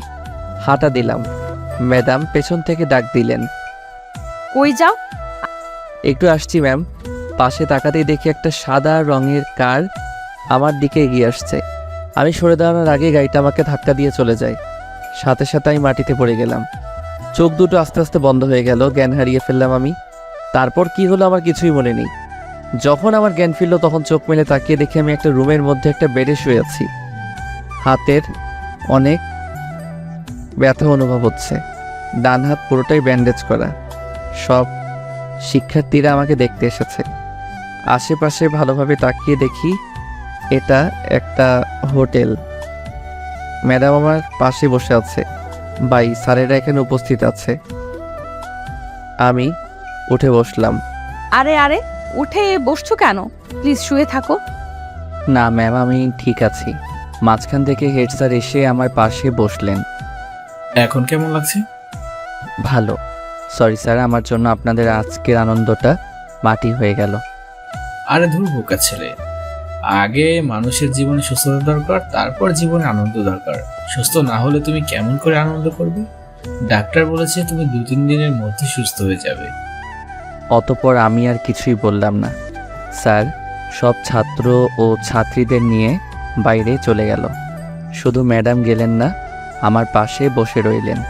S1: হাঁটা দিলাম। ম্যাডাম পেছন থেকে ডাক দিলেন,
S5: কই যাও?
S1: একটু আসছি ম্যাম। পাশে তাকাতেই দেখি একটা সাদা রঙের কার আমার দিকে এগিয়ে আসছে। আমি সরে দাঁড়ানোর আগে গাড়িটা আমাকে ধাক্কা দিয়ে চলে যায়। সাথে সাথে আমি মাটিতে পড়ে গেলাম। চোখ দুটো আস্তে আস্তে বন্ধ হয়ে গেল, জ্ঞান হারিয়ে ফেললাম আমি। তারপর কি হলো আমার কিছুই মনে নেই। যখন আমার জ্ঞান ফিরল তখন চোখ মেলে তাকিয়ে দেখি আমি একটা রুমের মধ্যে একটা বেডে শুয়ে আছি। হাতের অনেক ব্যথা অনুভব হচ্ছে। ডান হাত পুরোটাই ব্যান্ডেজ করা, সব শিক্ষার্থীরা আমাকে দেখতে এসেছে। আশেপাশে ভালোভাবে তাকিয়ে দেখি এটা একটা হোটেল। ম্যাডাম আমার পাশে বসে আছে, ভাই স্যারেরা এখানে উপস্থিত আছে। আমি উঠে বসলাম।
S5: আরে আরে, উঠে বসছো কেন? প্লিজ শুয়ে থাকো।
S1: না ম্যাম, আমি ঠিক আছি। মাঝখান থেকে হেড স্যার এসে আমার পাশে বসলেন।
S2: এখন কেমন লাগছে?
S1: ভালো। সরি স্যার, আমার জন্য আপনাদের আজকের আনন্দটা মাটি হয়ে গেল।
S2: আরে ধুর বোকা ছেলে, আগে মানুষের জীবনে সুস্থতা দরকার, তারপর জীবনে আনন্দ দরকার। সুস্থ না হলে তুমি কেমন করে আনন্দ করবে? ডাক্তার বলেছে তুমি 2-3 দিনের মধ্যে সুস্থ হয়ে যাবে।
S1: অতপর আমি আর কিছুই বললাম না। স্যার সব ছাত্র ও ছাত্রীদের নিয়ে বাইরে চলে গেল। শুধু ম্যাডাম গেলেন না, আমার পাশে বসে রইলেন।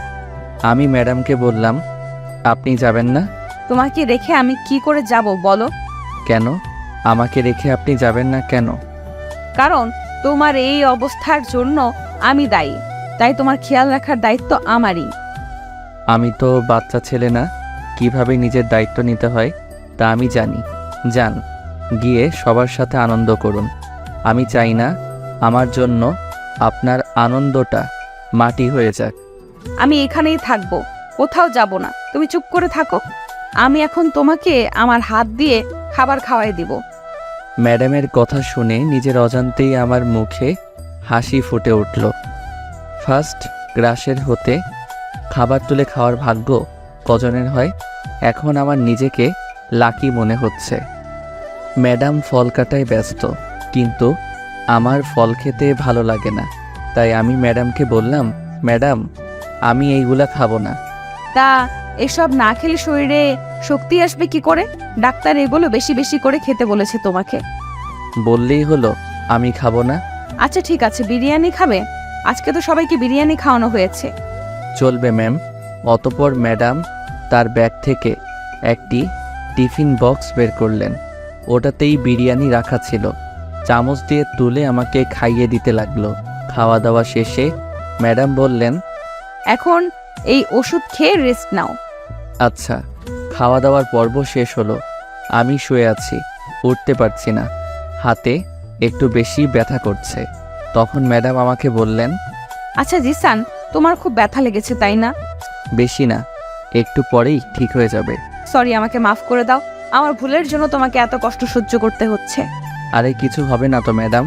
S1: আমি ম্যাডামকে বললাম, আপনি যাবেন না?
S5: তোমাকে রেখে আমি কি করে যাব বলো?
S1: কেন? আমাকে রেখে আপনি যাবেন না কেন?
S5: কারণ তোমার এই অবস্থার জন্য আমি দায়ী, তাই তোমার খেয়াল রাখার দায়িত্ব আমারই।
S1: আমি তো বাচ্চা ছেলে না, কিভাবে নিজের দায়িত্ব নিতে হয় তা আমি জানি। যান, গিয়ে সবার সাথে আনন্দ করুন। আমি চাই না আমার জন্য আপনার আনন্দটা মাটি হয়ে যাক।
S5: আমি এখানেই থাকবো, কোথাও যাব না। তুমি চুপ করে থাকো। আমি এখন তোমাকে আমার হাত দিয়ে খাবার খাওয়াই দিব।
S1: ম্যাডামের কথা শুনে নিজের অজান্তেই আমার মুখে হাসি ফুটে উঠল। ফার্স্ট গ্রাসের হতে খাবার তুলে খাওয়ার ভাগ্য কজনের হয়? এখন আমার নিজেকে লাকি মনে হচ্ছে। ম্যাডাম ফল কাটায় ব্যস্ত, কিন্তু আমার ফল খেতে ভালো লাগে না। তাই আমি ম্যাডামকে বললাম, ম্যাডাম আমি এইগুলা খাবো না।
S5: তা এসব না খেলে শরীরে শক্তি আসবে কি করে? ডাক্তার এগুলো বেশি বেশি করে খেতে বলেছে তোমাকে।
S1: বললেই হলো আমি খাবো না?
S5: আচ্ছা ঠিক আছে, বিরিয়ানি খাবে? আজকে তো সবাইকে বিরিয়ানি খাওয়ানো হয়েছে।
S1: চলবে ম্যাম। অতপর ম্যাডাম তার ব্যাগ থেকে একটি টিফিন বক্স বের করলেন। ওটাতেই বিরিয়ানি রাখা ছিল। চামচ দিয়ে তুলে আমাকে খাইয়ে দিতে লাগলো। খাওয়া দাওয়া শেষে ম্যাডাম বললেন,
S5: এখন এই ওষুধ খেয়ে রেস্ট নাও।
S1: আচ্ছা। খাওয়া দাওয়ার পর্ব শেষ হলো। আমি শুয়ে আছি, উঠতে পারছি না। হাতে একটু বেশি ব্যথা করছে। তখন ম্যাডাম আমাকে বললেন,
S5: আচ্ছা জিসান, তোমার খুব ব্যথা লেগেছে তাই না?
S1: বেশি না, একটু পরেই ঠিক হয়ে যাবে।
S5: সরি, আমাকে মাফ করে দাও। আমার ভুলের জন্য তোমাকে এত কষ্ট সহ্য করতে হচ্ছে।
S1: আরে কিছু হবে না তো ম্যাডাম।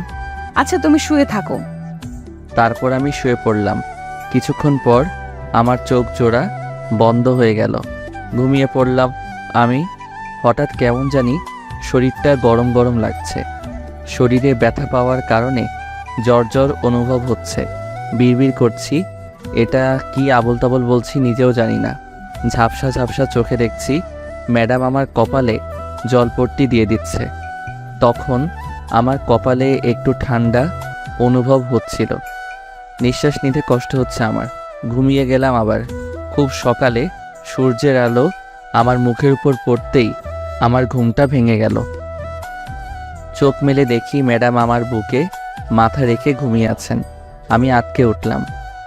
S5: আচ্ছা তুমি শুয়ে থাকো।
S1: তারপর আমি শুয়ে পড়লাম। কিছুক্ষণ পর আমার চোখ জোড়া বন্ধ হয়ে গেল। ঘুমিয়ে পড়লাম আমি। হঠাৎ কেমন জানি শরীরটা গরম গরম লাগছে। শরীরে ব্যথা পাওয়ার কারণে জ্বর জ্বর অনুভব হচ্ছে। বিড়বিড় করছি, এটা কি আবোল তাবোল বলছি নিজেও জানি না। ঝাপসা ঝাপসা চোখে দেখছি ম্যাডাম আমার কপালে জলপট্টি দিয়ে দিচ্ছে। তখন আমার কপালে একটু ঠান্ডা অনুভব হচ্ছিল। নিঃশ্বাস নিতে কষ্ট হচ্ছে আমার। ঘুমিয়ে গেলাম আবার। খুব সকালে সূর্যের আলো আমার মুখের উপর পড়তেই আমার ঘুমটা ভেঙে গেল। চোখ মেলে দেখি ম্যাডাম আমার বুকে মাথা রেখে ঘুমিয়ে আছেন। আমি আটকে উঠলাম,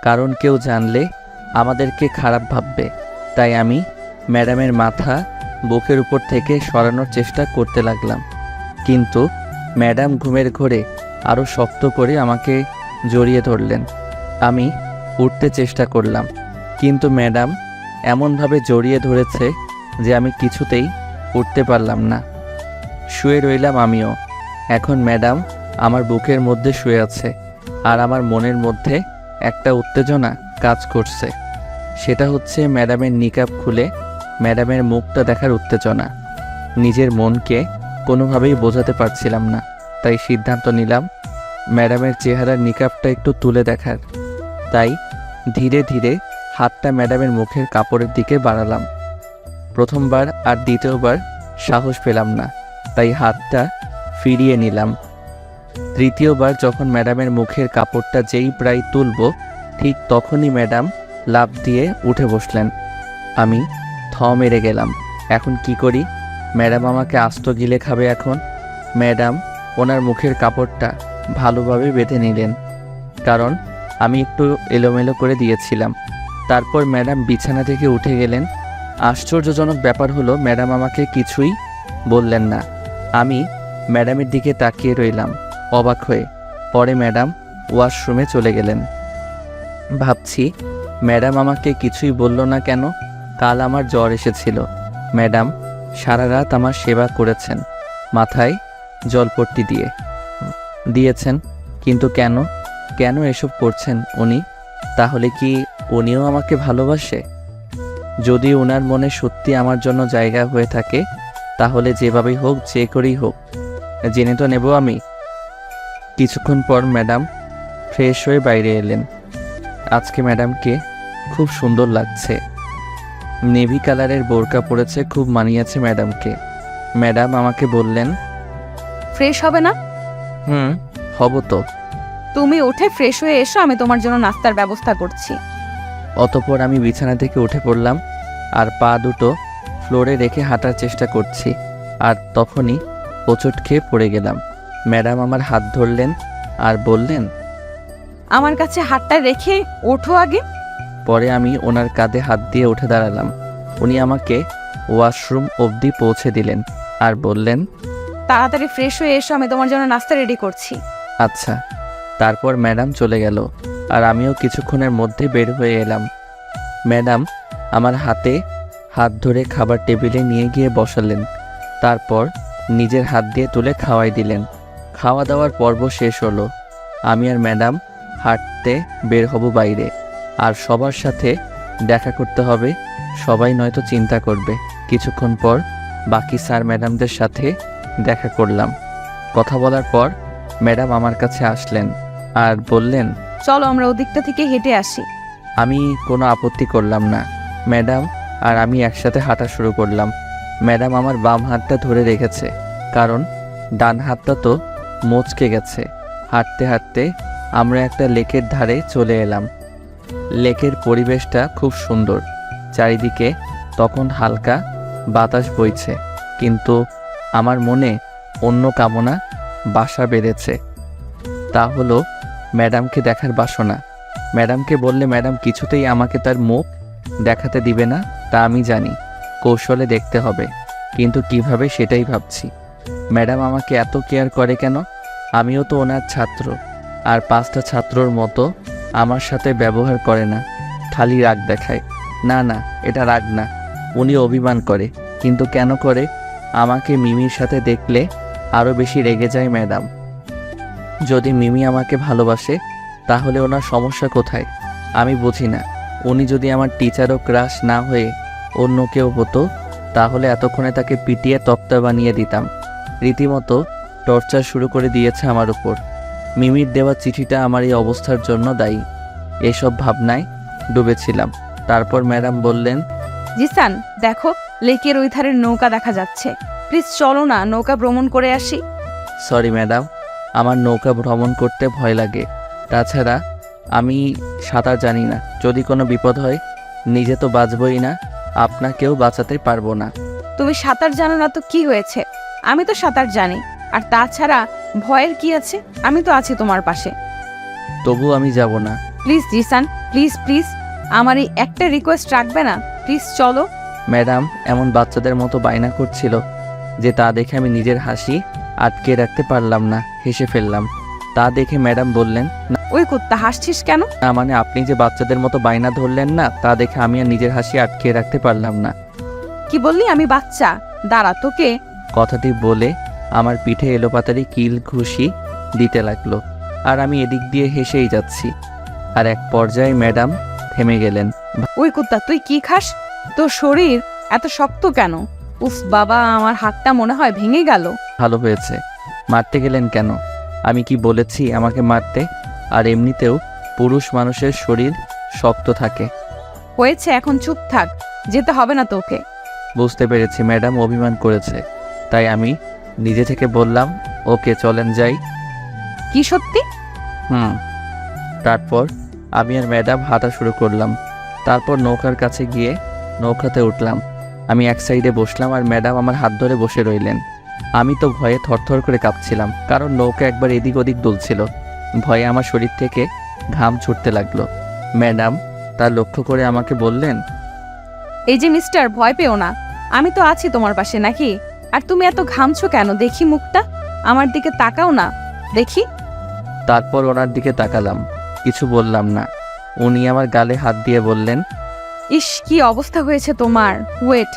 S1: কারণ কেউ জানলে আমাদেরকে খারাপ ভাববে। তাই আমি ম্যাডামের মাথা বুকের উপর থেকে সরানোর চেষ্টা করতে লাগলাম। কিন্তু ম্যাডাম ঘুমের ঘোরে আরও শক্ত করে আমাকে জড়িয়ে ধরলেন। আমি উঠতে চেষ্টা করলাম, কিন্তু ম্যাডাম এমনভাবে জড়িয়ে ধরেছে যে আমি কিছুতেই উঠতে পারলাম না। শুয়ে রইলাম আমিও। এখন ম্যাডাম আমার বুকের মধ্যে শুয়ে আছে, আর আমার মনের মধ্যে একটা উত্তেজনা কাজ করছে। সেটা হচ্ছে ম্যাডামের নিকাব খুলে ম্যাডামের মুখটা দেখার উত্তেজনা। নিজের মনকে কোনোভাবেই বোঝাতে পারছিলাম না, তাই সিদ্ধান্ত নিলাম ম্যাডামের চেহারার নিকাবটা একটু তুলে দেখার। তাই ধীরে ধীরে হাতটা ম্যাডামের মুখের কাপড়ের দিকে বাড়ালাম। প্রথমবার আর দ্বিতীয়বার সাহস পেলাম না, তাই হাতটা ফিরিয়ে নিলাম। তৃতীয়বার যখন ম্যাডামের মুখের কাপড়টা যেই প্রায় তুলব, ঠিক তখনই ম্যাডাম লাফ দিয়ে উঠে বসলেন। আমি থ মেরে গেলাম। এখন কি করি? ম্যাডাম আমাকে আস্ত গিলে খাবে এখন। ম্যাডাম ওনার মুখের কাপড়টা ভালোভাবে বেঁধে নিলেন, কারণ আমি একটু এলোমেলো করে দিয়েছিলাম। তারপর ম্যাডাম বিছানা থেকে উঠে গেলেন। আশ্চর্যজনক ব্যাপার হলো ম্যাডাম আমাকে কিছুই বললেন না। আমি ম্যাডামের দিকে তাকিয়ে রইলাম অবাক হয়ে। পরে ম্যাডাম ওয়াশরুমে চলে গেলেন। ভাবছি ম্যাডাম আমাকে কিছুই বলল না কেন। কাল আমার জ্বর এসেছিল, ম্যাডাম সারা রাত আমার সেবা করেছেন, মাথায় জলপট্টি দিয়েছেন, কিন্তু কেন কেন এসব করছেন উনি? তাহলে কি উনিও আমাকে ভালোবাসে? যদি ওনার মনে সত্যি আমার জন্য জায়গা হয়ে থাকে তাহলে যেভাবেই হোক, যে করেই হোক, জেনে তো নেব আমি। কিছুক্ষণ পর ম্যাডাম ফ্রেশ হয়ে বাইরে এলেন। আজকে ম্যাডামকে খুব সুন্দর লাগছে। নেভি কালারের বোরকা পরেছে, খুব মানিয়েছে ম্যাডামকে। ম্যাডাম আমাকে বললেন,
S5: ফ্রেশ হবে না?
S1: হব তো।
S5: তুমি উঠে ফ্রেশ হয়ে এসো, আমি তোমার জন্য নাস্তার ব্যবস্থা করছি।
S1: অতঃপর আমি বিছানা থেকে উঠে পড়লাম আর পা দুটো ফ্লোরে রেখে হাঁটার চেষ্টা করছি। আর তখনই হোঁচট খেয়ে পড়ে গেলাম। ম্যাডাম আমার হাত ধরলেন আর বললেন,
S5: আমার কাছে হাতটা রেখে ওঠো আগে।
S1: পরে আমি ওনার কাঁধে হাত দিয়ে উঠে দাঁড়ালাম। উনি আমাকে ওয়াশরুম অবধি পৌঁছে দিলেন আর বললেন,
S5: তাড়াতাড়ি ফ্রেশ হয়ে এসো, আমি তোমার জন্য নাস্তা রেডি করছি।
S1: আচ্ছা। তারপর ম্যাডাম চলে গেল আর আমিও কিছুক্ষণের মধ্যে বের হয়ে এলাম। ম্যাডাম আমার হাতে হাত ধরে খাবার টেবিলে নিয়ে গিয়ে বসালেন। তারপর নিজের হাত দিয়ে তুলে খাওয়াই দিলেন। খাওয়া দাওয়ার পর্ব শেষ হলো। আমি আর ম্যাডাম হাঁটতে বের হব বাইরে। আর সবার সাথে দেখা করতে হবে, সবাই নয়তো চিন্তা করবে। কিছুক্ষণ পর বাকি স্যার ম্যাডামদের সাথে দেখা করলাম। কথা বলার পর ম্যাডাম আমার কাছে আসলেন আর বললেন,
S5: চলো আমরা ওদিকটা থেকে হেঁটে আসি।
S1: আমি কোনো আপত্তি করলাম না। ম্যাডাম আর আমি একসাথে হাঁটা শুরু করলাম। ম্যাডাম আমার বাম হাতটা ধরে রেখেছে, কারণ ডান হাতটা তো মচকে গেছে। হাঁটতে হাঁটতে আমরা একটা লেকের ধারে চলে এলাম। লেকের পরিবেশটা খুব সুন্দর। চারিদিকে তখন হালকা বাতাস বইছে, কিন্তু আমার মনে অন্য কামনা বাসা বেঁধেছে। তা হলো ম্যাডামকে দেখার বাসনা। ম্যাডামকে বললে ম্যাডাম কিছুতেই আমাকে তার মুখ দেখাতে দিবে না, তা আমি জানি। কৌশলে দেখতে হবে, কিন্তু কিভাবে সেটাই ভাবছি। ম্যাডাম আমাকে এত কেয়ার করে কেন? আমিও তো ওনার ছাত্র, আর 5টা ছাত্রর মতো আমার সাথে ব্যবহার করে না, খালি রাগ দেখায়। না না, এটা রাগ না, উনি অভিমান করে। কিন্তু কেন করে? আমাকে মিমির সাথে দেখলে আরও বেশি রেগে যায় ম্যাডাম। যদি মিমি আমাকে ভালোবাসে তাহলে ওনার সমস্যা কোথায় আমি বুঝি না। উনি যদি আমার টিচারও ক্রাশ না হয়ে অন্য কেউ হতো তাহলে এতক্ষণে তাকে পিটিয়ে তক্তা বানিয়ে দিতাম। রীতিমতো টর্চার শুরু করে দিয়েছে আমার উপর। মিমির দেওয়া চিঠিটা আমার এই অবস্থার জন্য দায়ী। এসব ভাবনায় ডুবেছিলাম। তারপর ম্যাডাম বললেন,
S5: জিসান দেখো, লেকের ওই ধারের নৌকা দেখা যাচ্ছে, প্লিজ চলো না নৌকা ভ্রমণ করে আসি।
S1: সরি ম্যাডাম, আমার নৌকা ভ্রমণ করতে ভয় লাগে। তাছাড়া আমি সাঁতার জানি না। যদি কোনো বিপদ হয় নিজে তো বাঁচবই না, আপনাকেও বাঁচাতে পারবো না।
S5: তুমি সাঁতার জানো না তো কি হয়েছে? আমি তো সাঁতার জানি, আর তাছাড়া ভয়ের কি আছে? আমি তো আছি তোমার পাশে।
S1: তবু আমি যাব না।
S5: প্লিজ জিসান, প্লিজ প্লিজ, আমার এই একটা রিকোয়েস্ট রাখবে না? প্লিজ চলো।
S1: ম্যাডাম এমন বাচ্চাদের মতো বায়না করছিল যে তা দেখে আমি নিজের হাসি আটকে রাখতে পারলাম না, হেসে ফেললাম। তা দেখে ম্যাডাম বললেন,
S5: ওই কুত্তা, হাসছিস কেন?
S1: না মানে আপনি যে বাচ্চাদের মতো বায়না ধরলেন না, তা দেখে আমি আর নিজের হাসি আটকে রাখতে পারলাম না।
S5: কি বললি? আমি বাচ্চা? দাঁড়া তোকে।
S1: কথাটি বলে আমার পিঠে এলোপাতারি কিল ঘুষি দিতে লাগলো, আর আমি এদিক দিয়ে হেসেই যাচ্ছি। আর এক পর্যায়ে ম্যাডাম থেমে গেলেন।
S5: ওই কুত্তা, তুই কি খাস? তোর শরীর এত শক্ত কেন? উফ বাবা, আমার হাতটা মনে হয় ভেঙে গেল।
S1: ভালো হয়েছে। মারতে গেলেন কেন? আমি কি বলেছি আমাকে মারতে? আর এমনিতেও পুরুষ মানুষের শরীর শক্ত থাকে।
S5: হয়েছে, এখন চুপ থাক, যেতে হবে না তোকে।
S1: বুঝতে পেরেছি ম্যাডাম অভিমান করেছে, তাই আমি নিজে থেকে বললাম, ওকে চলেন যাই।
S5: কি সত্যি?
S1: তারপর আমি আর ম্যাডাম হাঁটা শুরু করলাম। তারপর নৌকার কাছে গিয়ে নৌকাতে উঠলাম। আমি এক সাইডে বসলাম আর ম্যাডাম আমার হাত ধরে বসে রইলেন। আমি তো ভয়ে থরথর করে কাঁপছিলাম, কারণ নৌকা একবার এদিক ওদিক দুলছিল। ভয়ে আমার শরীর থেকে ঘাম ছুটতে লাগলো। ম্যাডাম তা লক্ষ্য করে আমাকে বললেন,
S5: এই যে মিস্টার, ভয় পেও না, আমি তো আছি তোমার পাশে নাকি? আর তুমি এত ঘামছো কেন? দেখি মুখটা, আমার দিকে তাকাও না, দেখি।
S1: তারপর ওনার দিকে তাকালাম, কিছু বললাম না। উনি আমার গালে হাত দিয়ে বললেন,
S5: ইস, কি অবস্থা হয়েছে তোমার, ওয়েট।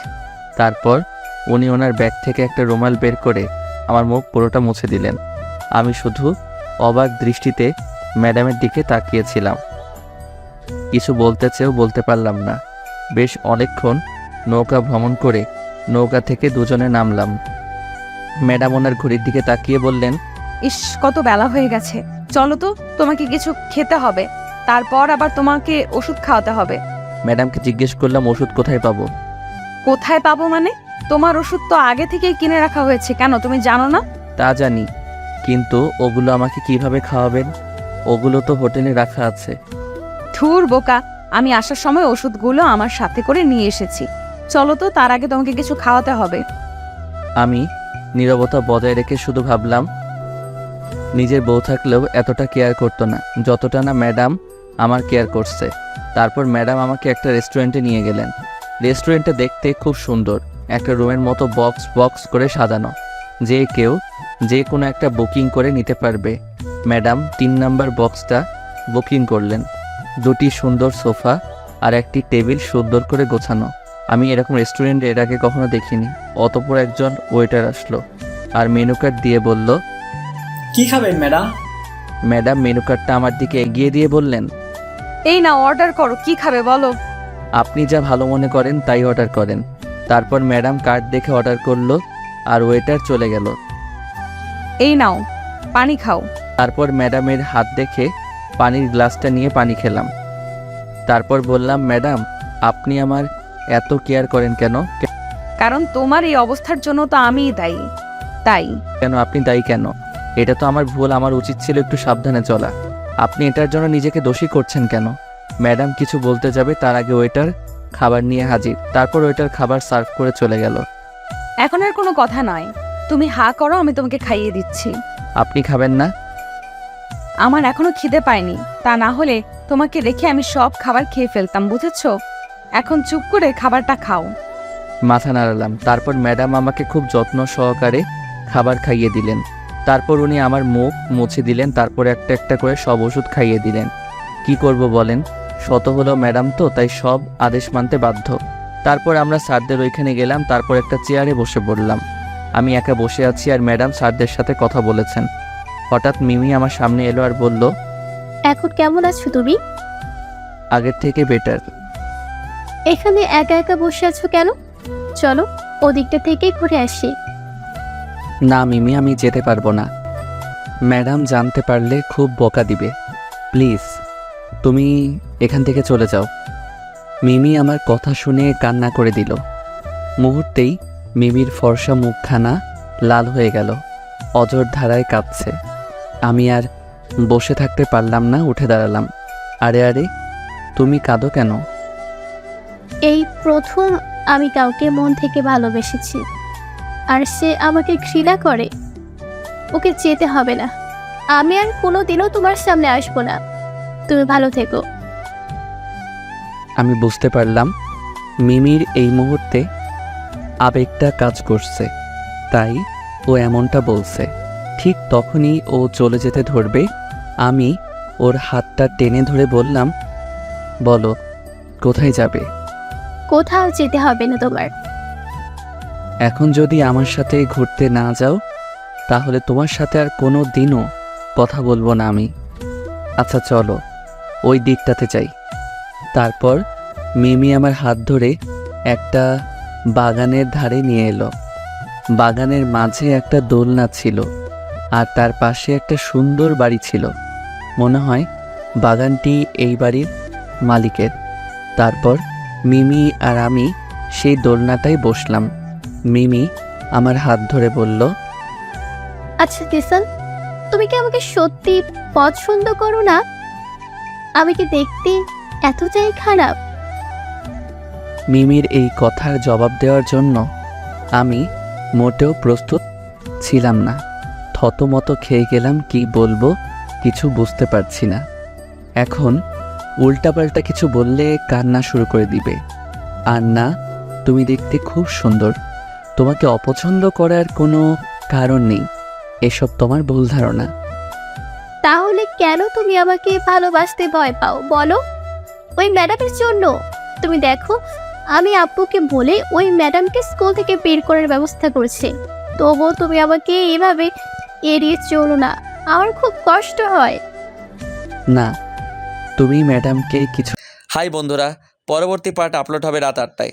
S1: তারপর উনি ওনার ব্যাগ থেকে একটা রুমাল বের করে আমার মুখ পুরোটা মুছে দিলেন। আমি শুধু অবাক দৃষ্টিতে ম্যাডামের দিকে তাকিয়েছিলাম, কিছু বলতে চেয়েও বলতে পারলাম না। বেশ অনেকক্ষণ নৌকা ভ্রমণ করে নৌকা থেকে দুজনে নামলাম। ম্যাডাম ওনার ঘড়ির দিকে তাকিয়ে বললেন,
S5: ইস, কত বেলা হয়ে গেছে, চলো তো, তোমাকে কিছু খেতে হবে, তারপর আবার তোমাকে ওষুধ খাওয়াতে হবে।
S1: ম্যাডামকে জিজ্ঞেস করলাম ওষুধ কোথায় পাবো।
S5: কোথায় পাবো মানে? তোমার ওষুধ তো আগে থেকেই কিনে রাখা হয়েছে, কেন তুমি জানো না?
S1: তা জানি, কিন্তু ওগুলো আমাকে কিভাবে খাওয়াবেন? ওগুলো তো হোটেলে রাখা আছে।
S5: ধুর বোকা, আমি আসার সময় ওষুধগুলো আমার সাথে করে নিয়ে এসেছি, চলো তো, তার আগে তোমাকে কিছু খাওয়াতে হবে।
S1: আমি নীরবতা বজায় রেখে শুধু ভাবলাম, নিজের বউ থাকলেও এতটা কেয়ার করতো না যতটা না ম্যাডাম আমার কেয়ার করছে। তারপর ম্যাডাম আমাকে একটা রেস্টুরেন্টে নিয়ে গেলেন। রেস্টুরেন্টটা দেখতে খুব সুন্দর, একটা রুমের মতো বক্স বক্স করে সাজানো, যে কেউ যে কোনো একটা বুকিং করে নিতে পারবে। ম্যাডাম 3 নাম্বার বক্সটা বুকিং করলেন। 2টি সুন্দর সোফা আর একটি টেবিল সুন্দর করে গোছানো। আমি এরকম রেস্টুরেন্টে এর আগে কখনো দেখিনি। অতঃপর একজন ওয়েটার আসলো আর মেনু কার্ড দিয়ে বলল,
S9: কি খাবেন ম্যাডাম?
S1: ম্যাডাম মেনু কার্ডটা আমার দিকে এগিয়ে দিয়ে বললেন,
S5: এই না, অর্ডার করো, কি খাবে বলো।
S1: আপনি যা ভালো মনে করেন তাই অর্ডার করেন। তারপর ম্যাডাম কার্ড দেখে অর্ডার করলো আর ওয়েটার চলে গেল।
S5: এই নাও, পানি খাও।
S1: তারপর ম্যাডামের হাত দেখে পানির গ্লাসটা নিয়ে পানি খেলাম। তারপর বললাম, ম্যাডাম আপনি আমার এত কেয়ার করেন কেন?
S5: কারণ তোমার এই অবস্থার জন্য তো আমিই দায়ী, তাই।
S1: কেন আপনি দায়ী কেন? এটা তো আমার ভুল, আমার উচিত ছিল একটু সাবধানে চলা। আপনি এটার জন্য নিজেকে দোষী করছেন কেন? ম্যাডাম কিছু বলতে যাবে তার আগে ওয়েটার খাবার নিয়ে হাজির। তারপর ওয়েটার খাবার সার্ভ করে চলে গেল।
S5: এখন আর কোনো কথা নয়, তুমি হা করো, আমি তোমাকে খাইয়ে দিচ্ছি।
S1: আপনি খাবেন না?
S5: আমার এখনো খিদে পায়নি, তা না হলে তোমাকে রেখে আমি সব খাবার খেয়ে ফেলতাম, বুঝেছো? এখন চুপ করে খাবারটা খাও।
S1: মাথা নাড়ালাম। তারপর ম্যাডাম আমাকে খুব যত্ন সহকারে খাবার খাইয়ে দিলেন। তারপর উনি আমার মুখ মুছে দিলেন। তারপর একটা একটা করে সব ওষুধ খাইয়ে দিলেন। কি করব বলেন, শত হলো ম্যাডাম তো, তাই সব আদেশ মানতে বাধ্য। তারপর আমরা স্যারদের ওইখানে গেলাম। তারপর একটা চেয়ারে বসে পড়লাম। আমি একা বসে আছি আর ম্যাডাম স্যারদের সাথে কথা বলেছেন। হঠাৎ মিমি আমার সামনে এলো আর বলল,
S8: এখন কেমন আছো তুমি?
S1: আগের থেকে বেটার।
S8: এখানে একা একা বসে আছো কেন? চলো ওদিকটা থেকে ঘুরে আসি।
S1: না মিমি, আমি যেতে পারবো না। ম্যাডাম জানতে পারলে খুব বকা দিবে। প্লিজ তুমি এখান থেকে চলে যাও। মিমি আমার কথা শুনে কান্না করে দিল। মুহূর্তেই মিমির ফর্সা মুখখানা লাল হয়ে গেল, অঝোর ধারায় কাঁপছে। আমি আর বসে থাকতে পারলাম না, উঠে দাঁড়ালাম। আরে আরে, তুমি কাঁদো কেন?
S8: এই প্রথম আমি কাউকে মন থেকে ভালোবেসেছি, আর সে আমাকে ঘৃণা করে। ওকে যেতে হবে না, আমি আর কোনোদিনও তোমার সামনে আসবো না। তুমি ভালো থেকো।
S1: আমি বুঝতে পারলাম মিমির এই মুহূর্তে আবেগটা কাজ করছে, তাই ও এমনটা বলছে। ঠিক তখনই ও চলে যেতে ধরবে। আমি ওর হাতটা টেনে ধরে বললাম, বলো কোথায় যাবে?
S8: কোথাও যেতে হবে না তোমার।
S1: এখন যদি আমার সাথে ঘুরতে না যাও তাহলে তোমার সাথে আর কোনো দিনও কথা বলবো না আমি। আচ্ছা চলো ওই দিকটাতে যাই। তারপর মিমি আমার হাত ধরে একটা বাগানের ধারে নিয়ে এলো। বাগানের মাঝে একটা দোলনা ছিল আর তার পাশে একটা সুন্দর বাড়ি ছিল। মনে হয় বাগানটি এই বাড়ির মালিকের। তারপর মিমি আর আমি সেই দোলনাটায় বসলাম। মিমি আমার হাত ধরে বলল,
S8: আচ্ছা জিসান, তুমি কি আমাকে সত্যি পছন্দ করো না? আমি কি দেখতে এতটাই খারাপ?
S1: মিমির এই কথার জবাব দেওয়ার জন্য আমি মোটেও প্রস্তুত ছিলাম না। থতমত খেয়ে গেলাম, কি বলবো কিছু বুঝতে পারছি না। এখন উল্টাপাল্টা কিছু বললে কান্না শুরু করে দিবে। আর না, তুমি দেখতে খুব সুন্দর। তোমাকে অপছন্দ করার কোনো কারণ নেই। এসব তোমার ভুল ধারণা।
S8: তাহলে কেন তুমি আমাকে ভালোবাসতে ভয় পাও বলো? ওই ম্যাডামের জন্য? তুমি দেখো, আমি আব্বুকে বলে ওই ম্যাডামকে স্কুল থেকে বের করার ব্যবস্থা করছি। তবুও তুমি আমাকে এভাবে এড়িয়ে চলো না, আমার খুব কষ্ট হয়।
S1: না, তুমি ম্যাডামকে কিছু। হাই বন্ধুরা, পরবর্তী পার্ট আপলোড হবে রাত 8টায়।